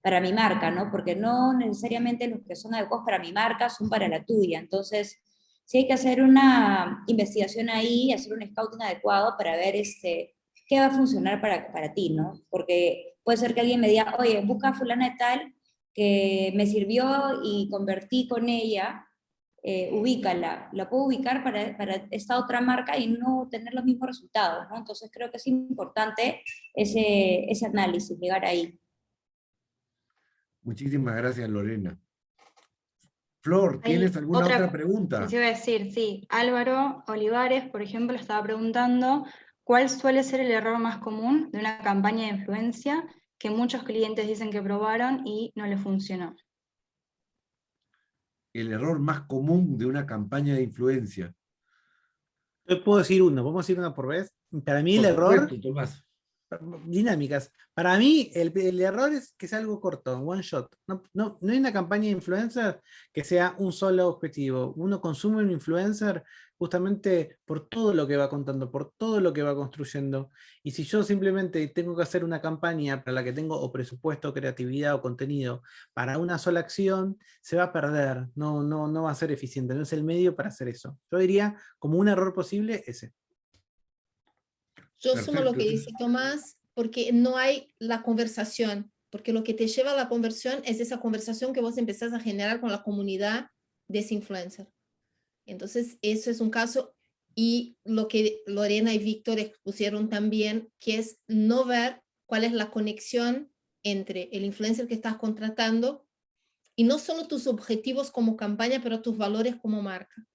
Speaker 6: para mi marca, ¿no? Porque no necesariamente los que son adecuados para mi marca son para la tuya. Entonces, sí hay que hacer una investigación ahí, hacer un scouting adecuado para ver qué va a funcionar para ti, ¿no? Porque puede ser que alguien me diga, oye, busca a fulana de tal que me sirvió y convertí con ella, ubícala. La puedo ubicar para esta otra marca y no tener los mismos resultados, ¿no? Entonces creo que es importante ese análisis, llegar ahí.
Speaker 1: Muchísimas gracias, Lorena. Flor,
Speaker 7: Hay
Speaker 1: ¿tienes alguna otra pregunta?
Speaker 7: Les iba a decir, sí, Álvaro Olivares, por ejemplo, estaba preguntando cuál suele ser el error más común de una campaña de influencia que muchos clientes dicen que probaron y no les funcionó.
Speaker 1: El error más común de una campaña de influencia.
Speaker 3: Yo puedo decir uno, ¿podemos decir una por vez? Para mí el
Speaker 1: Por
Speaker 3: error,
Speaker 1: supuesto, Tomás.
Speaker 3: dinámicas. Para mí el error es que sea algo corto, one shot. No hay una campaña de influencer que sea un solo objetivo. Uno consume un influencer justamente por todo lo que va contando, por todo lo que va construyendo. Y si yo simplemente tengo que hacer una campaña para la que tengo o presupuesto, creatividad o contenido para una sola acción, se va a perder. No va a ser eficiente. No es el medio para hacer eso. Yo diría, como un error posible, ese.
Speaker 4: Yo sumo lo
Speaker 1: Perfecto.
Speaker 4: que dice Tomás, porque no hay la conversación, porque lo que te lleva a la conversión es esa conversación que vos empezás a generar con la comunidad de ese influencer. Entonces, eso es un caso. Y lo que Lorena y Víctor expusieron también, que es no ver cuál es la conexión entre el influencer que estás contratando y no solo tus objetivos como campaña, pero tus valores como marca.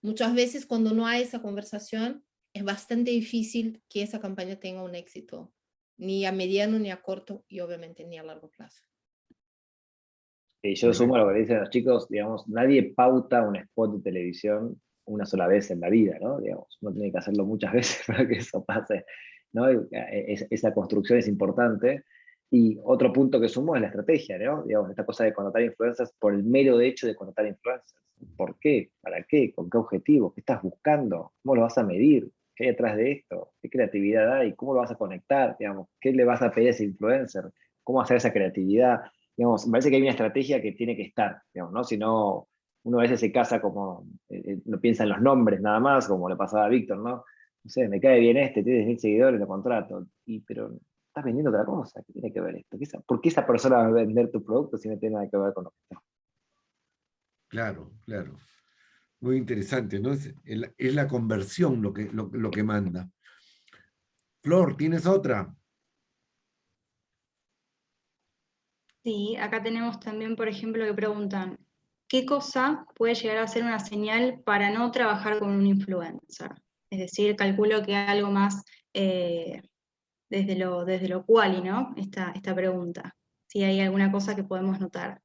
Speaker 4: Muchas veces cuando no hay esa conversación, es bastante difícil que esa campaña tenga un éxito, ni a mediano, ni a corto, y obviamente ni a largo plazo.
Speaker 2: Y yo sumo a lo que dicen los chicos, digamos, nadie pauta un spot de televisión una sola vez en la vida, ¿no? Digamos, uno tiene que hacerlo muchas veces para que eso pase, ¿no? Esa construcción es importante. Y otro punto que sumo es la estrategia, ¿no? Digamos, esta cosa de contratar influencers por el mero hecho de contratar influencers. ¿Por qué? ¿Para qué? ¿Con qué objetivo? ¿Qué estás buscando? ¿Cómo lo vas a medir? ¿Qué hay detrás de esto? ¿Qué creatividad hay? ¿Cómo lo vas a conectar? Digamos, ¿qué le vas a pedir a ese influencer? ¿Cómo hacer esa creatividad? Digamos, me parece que hay una estrategia que tiene que estar, digamos, ¿no? Si no, uno a veces se casa como, no piensa en los nombres nada más, como le pasaba a Víctor, ¿no? No sé, me cae bien este, tiene 10.000 seguidores, lo contrato. Pero estás vendiendo otra cosa, ¿qué tiene que ver esto? ¿Por qué esa persona va a vender tu producto si no tiene nada que ver con lo que está?
Speaker 1: Claro, claro. Muy interesante, ¿no? Es la conversión lo que manda. Flor, ¿tienes otra?
Speaker 7: Sí, acá tenemos también, por ejemplo, que preguntan, ¿qué cosa puede llegar a ser una señal para no trabajar con un influencer? Es decir, calculo que algo más desde lo quali, ¿no? Esta pregunta. Si hay alguna cosa que podemos notar.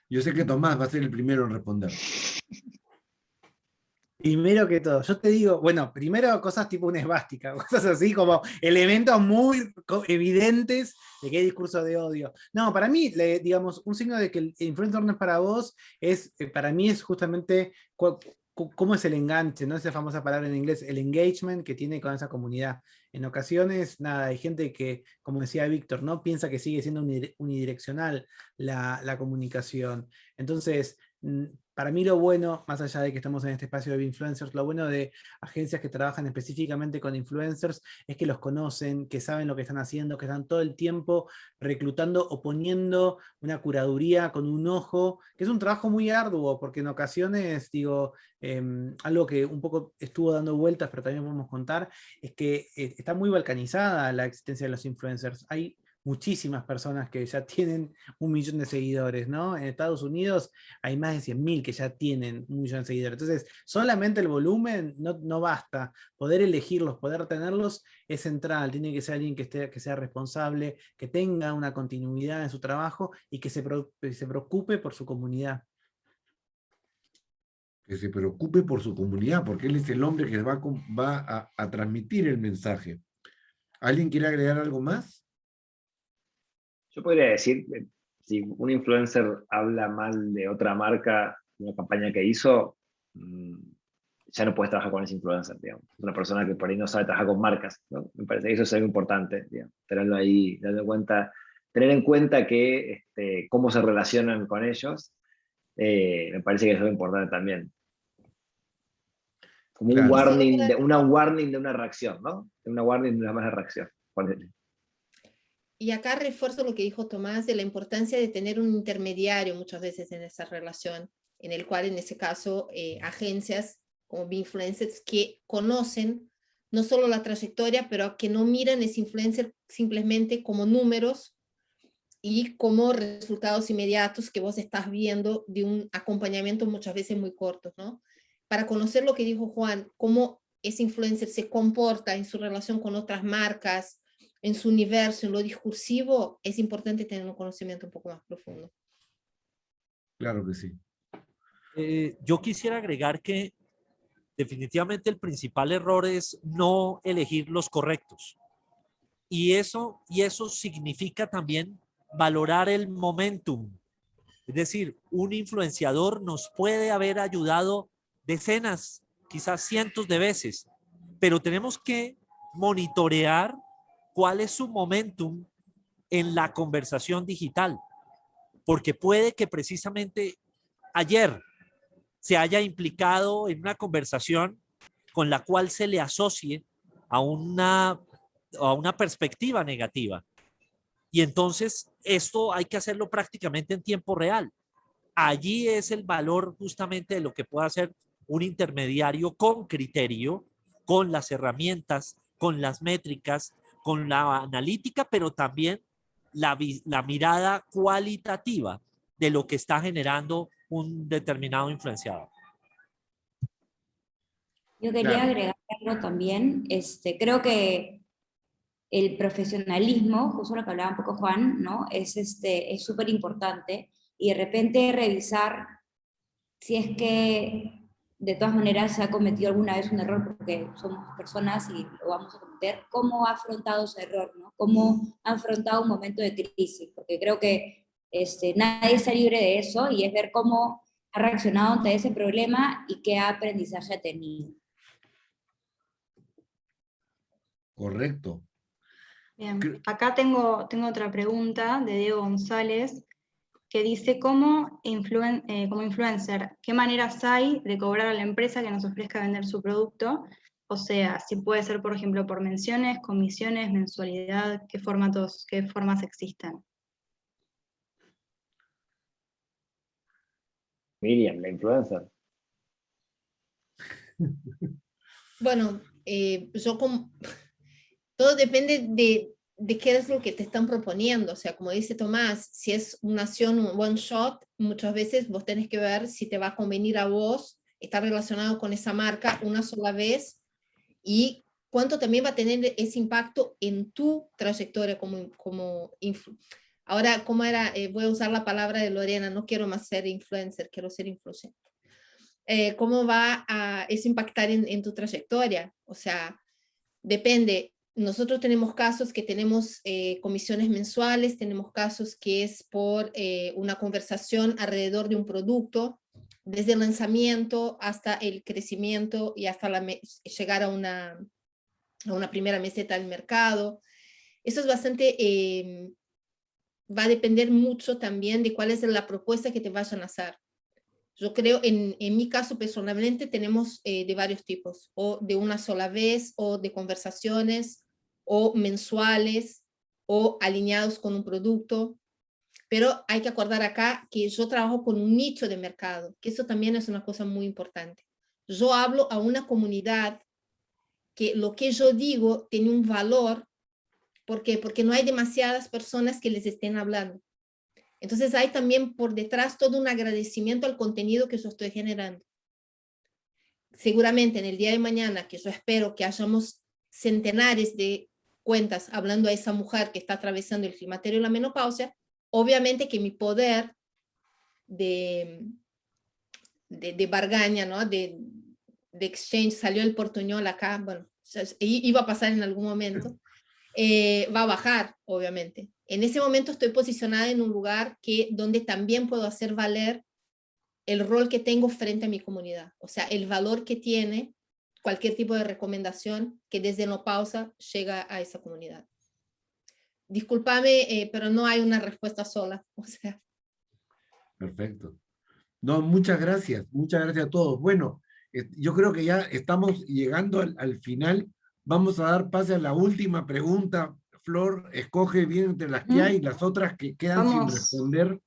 Speaker 1: Yo sé que Tomás va a ser el primero en responder.
Speaker 3: Primero que todo, yo te digo, bueno, primero cosas tipo una esvástica, cosas así como elementos muy evidentes de que hay discurso de odio. No, para mí, digamos, un signo de que el influencer no es para vos, para mí es justamente cómo es el enganche, ¿no? Esa famosa palabra en inglés, el engagement que tiene con esa comunidad. En ocasiones, nada, hay gente que, como decía Víctor, ¿no? Piensa que sigue siendo unidireccional la comunicación. Entonces, para mí lo bueno, más allá de que estamos en este espacio de influencers, lo bueno de agencias que trabajan específicamente con influencers es que los conocen, que saben lo que están haciendo, que están todo el tiempo reclutando o poniendo una curaduría con un ojo, que es un trabajo muy arduo, porque en ocasiones, digo, algo que un poco estuvo dando vueltas, pero también podemos contar, es que está muy balcanizada la existencia de los influencers. Hay muchísimas personas que ya tienen 1 millón de seguidores, ¿no? En Estados Unidos hay más de 100.000 que ya tienen 1 millón de seguidores. Entonces, solamente el volumen no basta. Poder elegirlos, poder tenerlos es central. Tiene que ser alguien que sea responsable, que tenga una continuidad en su trabajo y que se preocupe por su comunidad.
Speaker 1: Que se preocupe por su comunidad, porque él es el hombre que va a transmitir el mensaje. ¿Alguien quiere agregar algo más?
Speaker 2: Yo podría decir, si un influencer habla mal de otra marca, de una campaña que hizo, ya no puedes trabajar con ese influencer, digamos. Una persona que por ahí no sabe trabajar con marcas, ¿no? Me parece que eso es algo importante, digamos, tenerlo ahí, tener en cuenta que cómo se relacionan con ellos, me parece que eso es importante también. Como un
Speaker 1: Claro.
Speaker 2: warning, una warning de una reacción, ¿no? Una warning de una mala reacción. Ponele.
Speaker 4: Y acá refuerzo lo que dijo Tomás de la importancia de tener un intermediario muchas veces en esa relación, en el cual en ese caso agencias como influencers que conocen no solo la trayectoria, pero que no miran ese influencer simplemente como números y como resultados inmediatos que vos estás viendo de un acompañamiento muchas veces muy corto, ¿no? Para conocer lo que dijo Juan, cómo ese influencer se comporta en su relación con otras marcas, en su universo, en lo discursivo, es importante tener un conocimiento un poco más profundo.
Speaker 1: Claro que sí.
Speaker 5: Yo quisiera agregar que definitivamente el principal error es no elegir los correctos. Y eso significa también valorar el momentum. Es decir, un influenciador nos puede haber ayudado decenas, quizás cientos de veces, pero tenemos que monitorear cuál es su momentum en la conversación digital, porque puede que precisamente ayer se haya implicado en una conversación con la cual se le asocie a una perspectiva negativa. Y entonces esto hay que hacerlo prácticamente en tiempo real. Allí es el valor justamente de lo que puede hacer un intermediario con criterio, con las herramientas, con las métricas, con la analítica, pero también la mirada cualitativa de lo que está generando un determinado influenciador.
Speaker 6: Yo quería agregar algo también. Creo que el profesionalismo, justo lo que hablaba un poco Juan, ¿no? Es súper importante, y de repente revisar si es que de todas maneras se ha cometido alguna vez un error, porque somos personas y lo vamos a cometer, cómo ha afrontado ese error, ¿no? Cómo ha afrontado un momento de crisis, porque creo que nadie está libre de eso, y es ver cómo ha reaccionado ante ese problema y qué aprendizaje ha tenido.
Speaker 1: Correcto.
Speaker 7: Bien, acá tengo otra pregunta de Diego González, que dice, como influencer, ¿qué maneras hay de cobrar a la empresa que nos ofrezca vender su producto? O sea, si puede ser, por ejemplo, por menciones, comisiones, mensualidad, qué formas existen.
Speaker 2: Miriam, la influencer.
Speaker 4: Bueno, todo depende de qué es lo que te están proponiendo. O sea, como dice Tomás, si es una acción, un one shot, muchas veces vos tenés que ver si te va a convenir a vos estar relacionado con esa marca una sola vez, y cuánto también va a tener ese impacto en tu trayectoria Ahora, ¿cómo era? Voy a usar la palabra de Lorena, no quiero más ser influencer, quiero ser influencer. ¿Cómo va a eso impactar en tu trayectoria? O sea, depende. Nosotros tenemos casos que tenemos comisiones mensuales, tenemos casos que es por una conversación alrededor de un producto, desde el lanzamiento hasta el crecimiento y hasta llegar a una primera meseta del mercado. Eso es bastante, va a depender mucho también de cuál es la propuesta que te vayan a hacer. Yo creo, en mi caso personalmente, tenemos de varios tipos, o de una sola vez, o de conversaciones, o mensuales, o alineados con un producto. Pero hay que acordar acá que yo trabajo con un nicho de mercado, que eso también es una cosa muy importante. Yo hablo a una comunidad que lo que yo digo tiene un valor. ¿Por qué? Porque no hay demasiadas personas que les estén hablando. Entonces hay también por detrás todo un agradecimiento al contenido que yo estoy generando. Seguramente en el día de mañana, que yo espero que hayamos centenares de cuentas hablando a esa mujer que está atravesando el climaterio y la menopausia, obviamente que mi poder de bargaña, ¿no? de exchange, salió el portuñol acá, bueno, iba a pasar en algún momento, va a bajar, obviamente. En ese momento estoy posicionada en un lugar donde también puedo hacer valer el rol que tengo frente a mi comunidad, o sea, el valor que tiene cualquier tipo de recomendación que desde No Pausa llega a esa comunidad. Discúlpame, pero no hay una respuesta sola, o sea.
Speaker 1: Perfecto. No, muchas gracias a todos. Bueno, yo creo que ya estamos llegando al final. Vamos a dar pase a la última pregunta. Flor, escoge bien entre las que hay, las otras que quedan sin responder.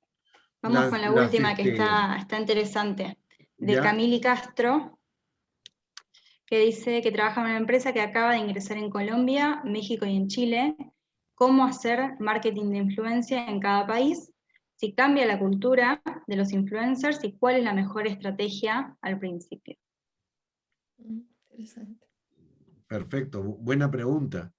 Speaker 7: Vamos con la última que está interesante, de
Speaker 1: ¿ya?
Speaker 7: Camili Castro, que dice que trabaja en una empresa que acaba de ingresar en Colombia, México y en Chile. ¿Cómo hacer marketing de influencia en cada país? Si cambia la cultura de los influencers y cuál es la mejor estrategia al principio.
Speaker 4: Interesante.
Speaker 1: Perfecto, buena pregunta.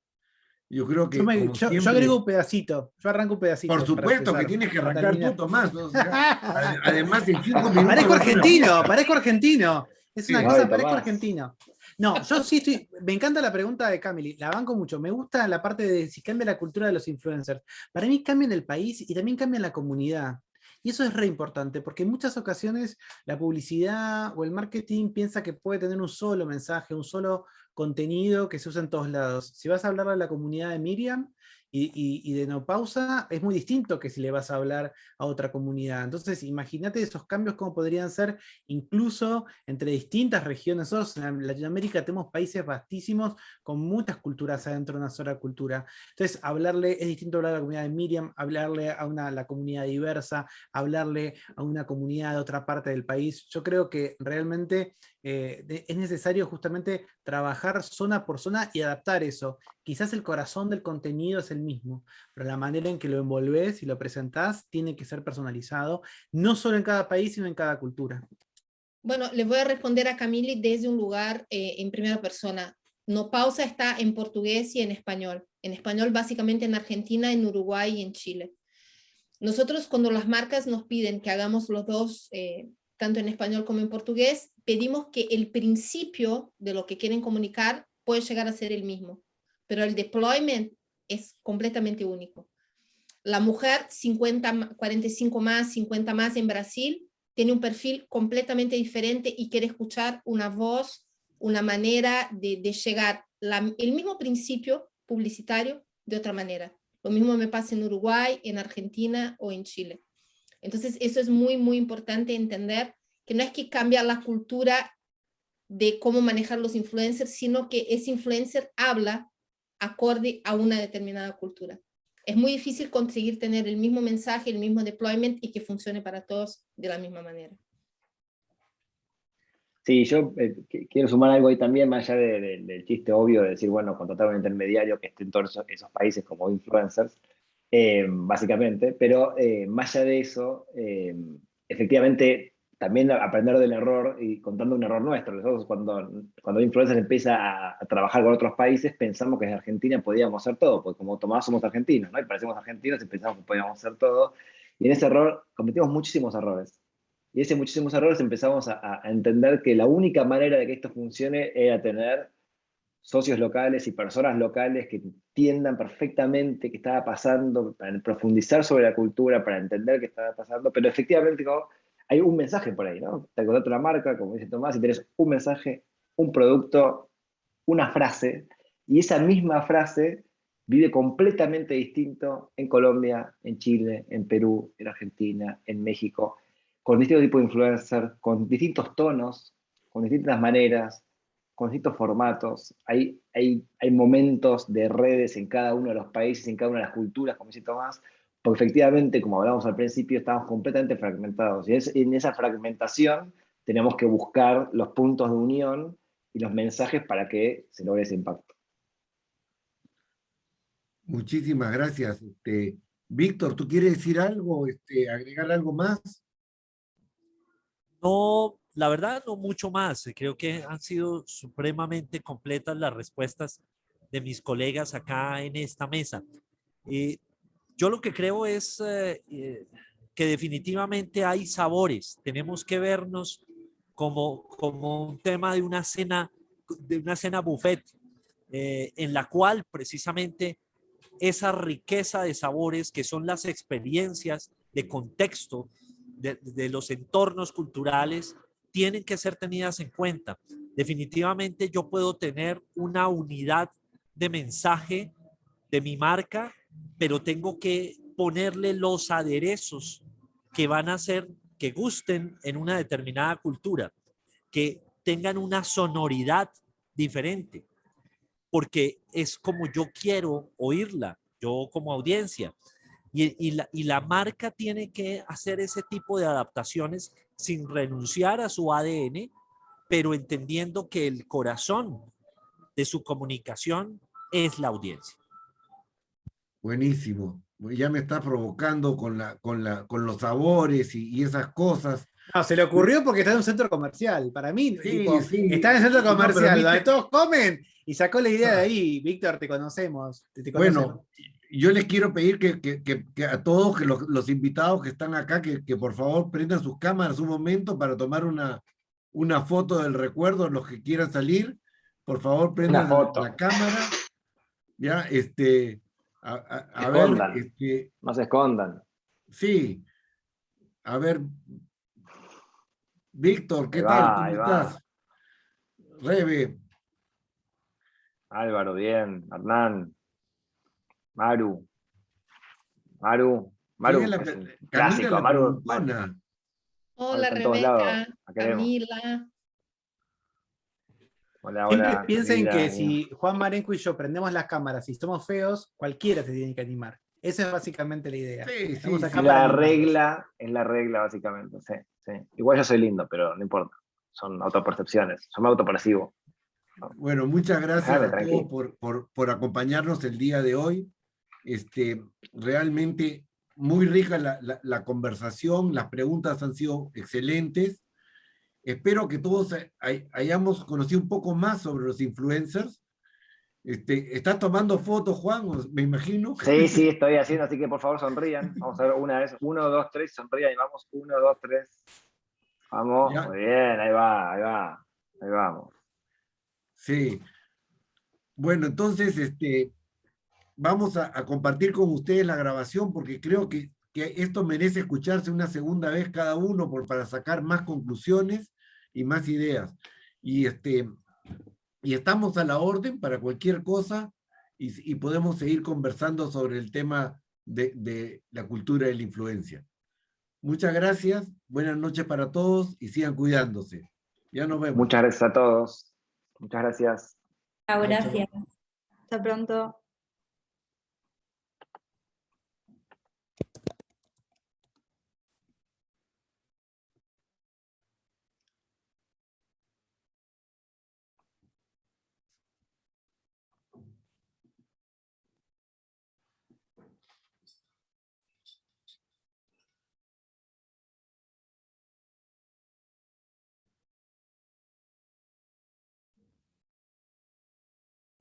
Speaker 1: Yo creo que, como
Speaker 3: yo
Speaker 1: siempre,
Speaker 3: agrego un pedacito, yo arranco un pedacito.
Speaker 1: por supuesto que tienes que arrancar tú, Tomás. O sea, además, en 5 minutos.
Speaker 3: Parezco argentino. Es una
Speaker 1: Sí.
Speaker 3: cosa,
Speaker 2: Ay,
Speaker 3: parezco
Speaker 2: Tomás.
Speaker 3: argentino. No, yo sí estoy. Me encanta la pregunta de Camili, la banco mucho. Me gusta la parte de si cambia la cultura de los influencers. Para mí cambia en el país y también cambia en la comunidad. Y eso es re importante, porque en muchas ocasiones la publicidad o el marketing piensa que puede tener un solo mensaje, un solo contenido que se usa en todos lados. Si vas a hablar a la comunidad de Miriam y de No Pausa, es muy distinto que si le vas a hablar a otra comunidad. Entonces, imagínate esos cambios cómo podrían ser incluso entre distintas regiones. Nosotros en Latinoamérica tenemos países vastísimos con muchas culturas adentro de una sola cultura. Entonces, es distinto hablar a la comunidad de Miriam, hablarle a la comunidad diversa, hablarle a una comunidad de otra parte del país. Yo creo que realmente es necesario justamente trabajar zona por zona y adaptar eso. Quizás el corazón del contenido es el mismo, pero la manera en que lo envolves y lo presentás tiene que ser personalizado, no solo en cada país, sino en cada cultura.
Speaker 4: Bueno, le voy a responder a Camili desde un lugar en primera persona. No Pausa está en portugués y en español. En español básicamente en Argentina, en Uruguay y en Chile. Nosotros cuando las marcas nos piden que hagamos los dos, tanto en español como en portugués, pedimos que el principio de lo que quieren comunicar puede llegar a ser el mismo, pero el deployment es completamente único. La mujer 45 más, 50 más en Brasil tiene un perfil completamente diferente y quiere escuchar una voz, una manera de llegar el mismo principio publicitario de otra manera. Lo mismo me pasa en Uruguay, en Argentina o en Chile. Entonces, eso es muy, muy importante entender que no es que cambia la cultura de cómo manejar los influencers, sino que ese influencer habla acorde a una determinada cultura. Es muy difícil conseguir tener el mismo mensaje, el mismo deployment y que funcione para todos de la misma manera.
Speaker 2: Sí, yo quiero sumar algo ahí también, más allá del chiste obvio de decir, bueno, contratar un intermediario que esté en todos esos países como influencers, básicamente, pero más allá de eso, efectivamente, también aprender del error y contando un error nuestro. Nosotros cuando influencer empieza a trabajar con otros países, pensamos que en Argentina podíamos hacer todo, porque como Tomás somos argentinos, ¿no? Y parecemos argentinos y pensamos que podíamos hacer todo, y en ese error cometimos muchísimos errores. Y ese muchísimos errores empezamos a entender que la única manera de que esto funcione era tener socios locales y personas locales que entiendan perfectamente qué estaba pasando, para profundizar sobre la cultura, para entender qué estaba pasando, pero efectivamente hay un mensaje por ahí, ¿no? Te contratas una marca, como dice Tomás, y tenés un mensaje, un producto, una frase, y esa misma frase vive completamente distinto en Colombia, en Chile, en Perú, en Argentina, en México, con distintos tipos de influencers, con distintos tonos, con distintas maneras, con distintos formatos. Hay momentos de redes en cada uno de los países, en cada una de las culturas, como dice Tomás, porque efectivamente, como hablábamos al principio, estamos completamente fragmentados. Y en esa fragmentación tenemos que buscar los puntos de unión y los mensajes para que se logre ese impacto.
Speaker 1: Muchísimas gracias. Víctor, ¿tú quieres decir algo, agregar algo más?
Speaker 5: No, la verdad, no mucho más. Creo que han sido supremamente completas las respuestas de mis colegas acá en esta mesa. Yo lo que creo es que definitivamente hay sabores. Tenemos que vernos como un tema de una cena buffet, en la cual precisamente esa riqueza de sabores que son las experiencias de contexto de los entornos culturales tienen que ser tenidas en cuenta. Definitivamente yo puedo tener una unidad de mensaje de mi marca, pero tengo que ponerle los aderezos que van a hacer que gusten en una determinada cultura, que tengan una sonoridad diferente, porque es como yo quiero oírla, yo como audiencia. Y la marca tiene que hacer ese tipo de adaptaciones sin renunciar a su ADN, pero entendiendo que el corazón de su comunicación es la audiencia.
Speaker 1: Buenísimo. Ya me está provocando con los sabores y esas cosas.
Speaker 3: No, se le ocurrió porque está en un centro comercial. Para mí,
Speaker 1: Sí,
Speaker 3: tipo,
Speaker 1: sí.
Speaker 3: está en el centro
Speaker 1: No, pero
Speaker 3: comercial, donde
Speaker 1: viste-
Speaker 3: todos comen, y sacó la idea de ahí. Víctor, te conocemos. Te conocemos.
Speaker 1: Bueno, yo les quiero pedir que a todos que los invitados que están acá, que por favor prendan sus cámaras un momento para tomar una foto del recuerdo, los que quieran salir. Por favor, prendan
Speaker 2: foto.
Speaker 1: la cámara. Ya, a ver,
Speaker 2: Escondan. No se escondan.
Speaker 1: sí, a ver, Víctor, ¿qué
Speaker 2: Ahí
Speaker 1: tal?
Speaker 2: va,
Speaker 1: ¿Cómo
Speaker 2: ahí va.
Speaker 1: estás? Rebe,
Speaker 2: Álvaro, bien. Hernán. Maru. Maru.
Speaker 1: ¿quién es
Speaker 2: Maru
Speaker 1: la
Speaker 2: es un
Speaker 1: Camila,
Speaker 2: clásico.
Speaker 1: la
Speaker 2: Maru
Speaker 1: preguntona?
Speaker 4: Hola
Speaker 2: está en todos lados.
Speaker 4: Rebeca,
Speaker 2: La queremos.
Speaker 4: Camila.
Speaker 2: Hola,
Speaker 3: Siempre
Speaker 2: hola.
Speaker 3: piensen
Speaker 2: Camila,
Speaker 3: que
Speaker 2: bien.
Speaker 3: si Juan Marenco y yo prendemos las cámaras y somos feos, cualquiera se tiene que animar. Esa es básicamente la idea.
Speaker 1: Sí,
Speaker 3: Estamos
Speaker 1: sí,
Speaker 3: acá
Speaker 1: sí.
Speaker 3: para
Speaker 2: La
Speaker 3: animarlos.
Speaker 2: regla es la regla, básicamente. Sí, sí. Igual yo soy lindo, pero no importa. Son autopercepciones. Soy autopercibo.
Speaker 1: Bueno, muchas gracias
Speaker 2: Déjame
Speaker 1: a todos
Speaker 2: tranquilo.
Speaker 1: por acompañarnos el día de hoy. Realmente muy rica la conversación, las preguntas han sido excelentes. Espero que todos hayamos conocido un poco más sobre los influencers. ¿Estás tomando fotos, Juan? Me imagino.
Speaker 2: Sí, sí, estoy haciendo, así que por favor sonrían. Vamos a ver una vez. 1, 2, 3, sonrían y vamos. 1, 2, 3. Vamos.
Speaker 1: Ya.
Speaker 2: Muy bien, ahí va, ahí va. Ahí vamos.
Speaker 1: Sí. Bueno, entonces, vamos a compartir con ustedes la grabación porque creo que esto merece escucharse una segunda vez cada uno para sacar más conclusiones y más ideas. Y estamos a la orden para cualquier cosa y podemos seguir conversando sobre el tema de la cultura de la influencia. Muchas gracias, buenas noches para todos y sigan cuidándose. Ya nos vemos.
Speaker 2: Muchas gracias a todos. Muchas gracias.
Speaker 6: Chao,
Speaker 1: Chao, chao.
Speaker 6: gracias.
Speaker 7: Hasta pronto.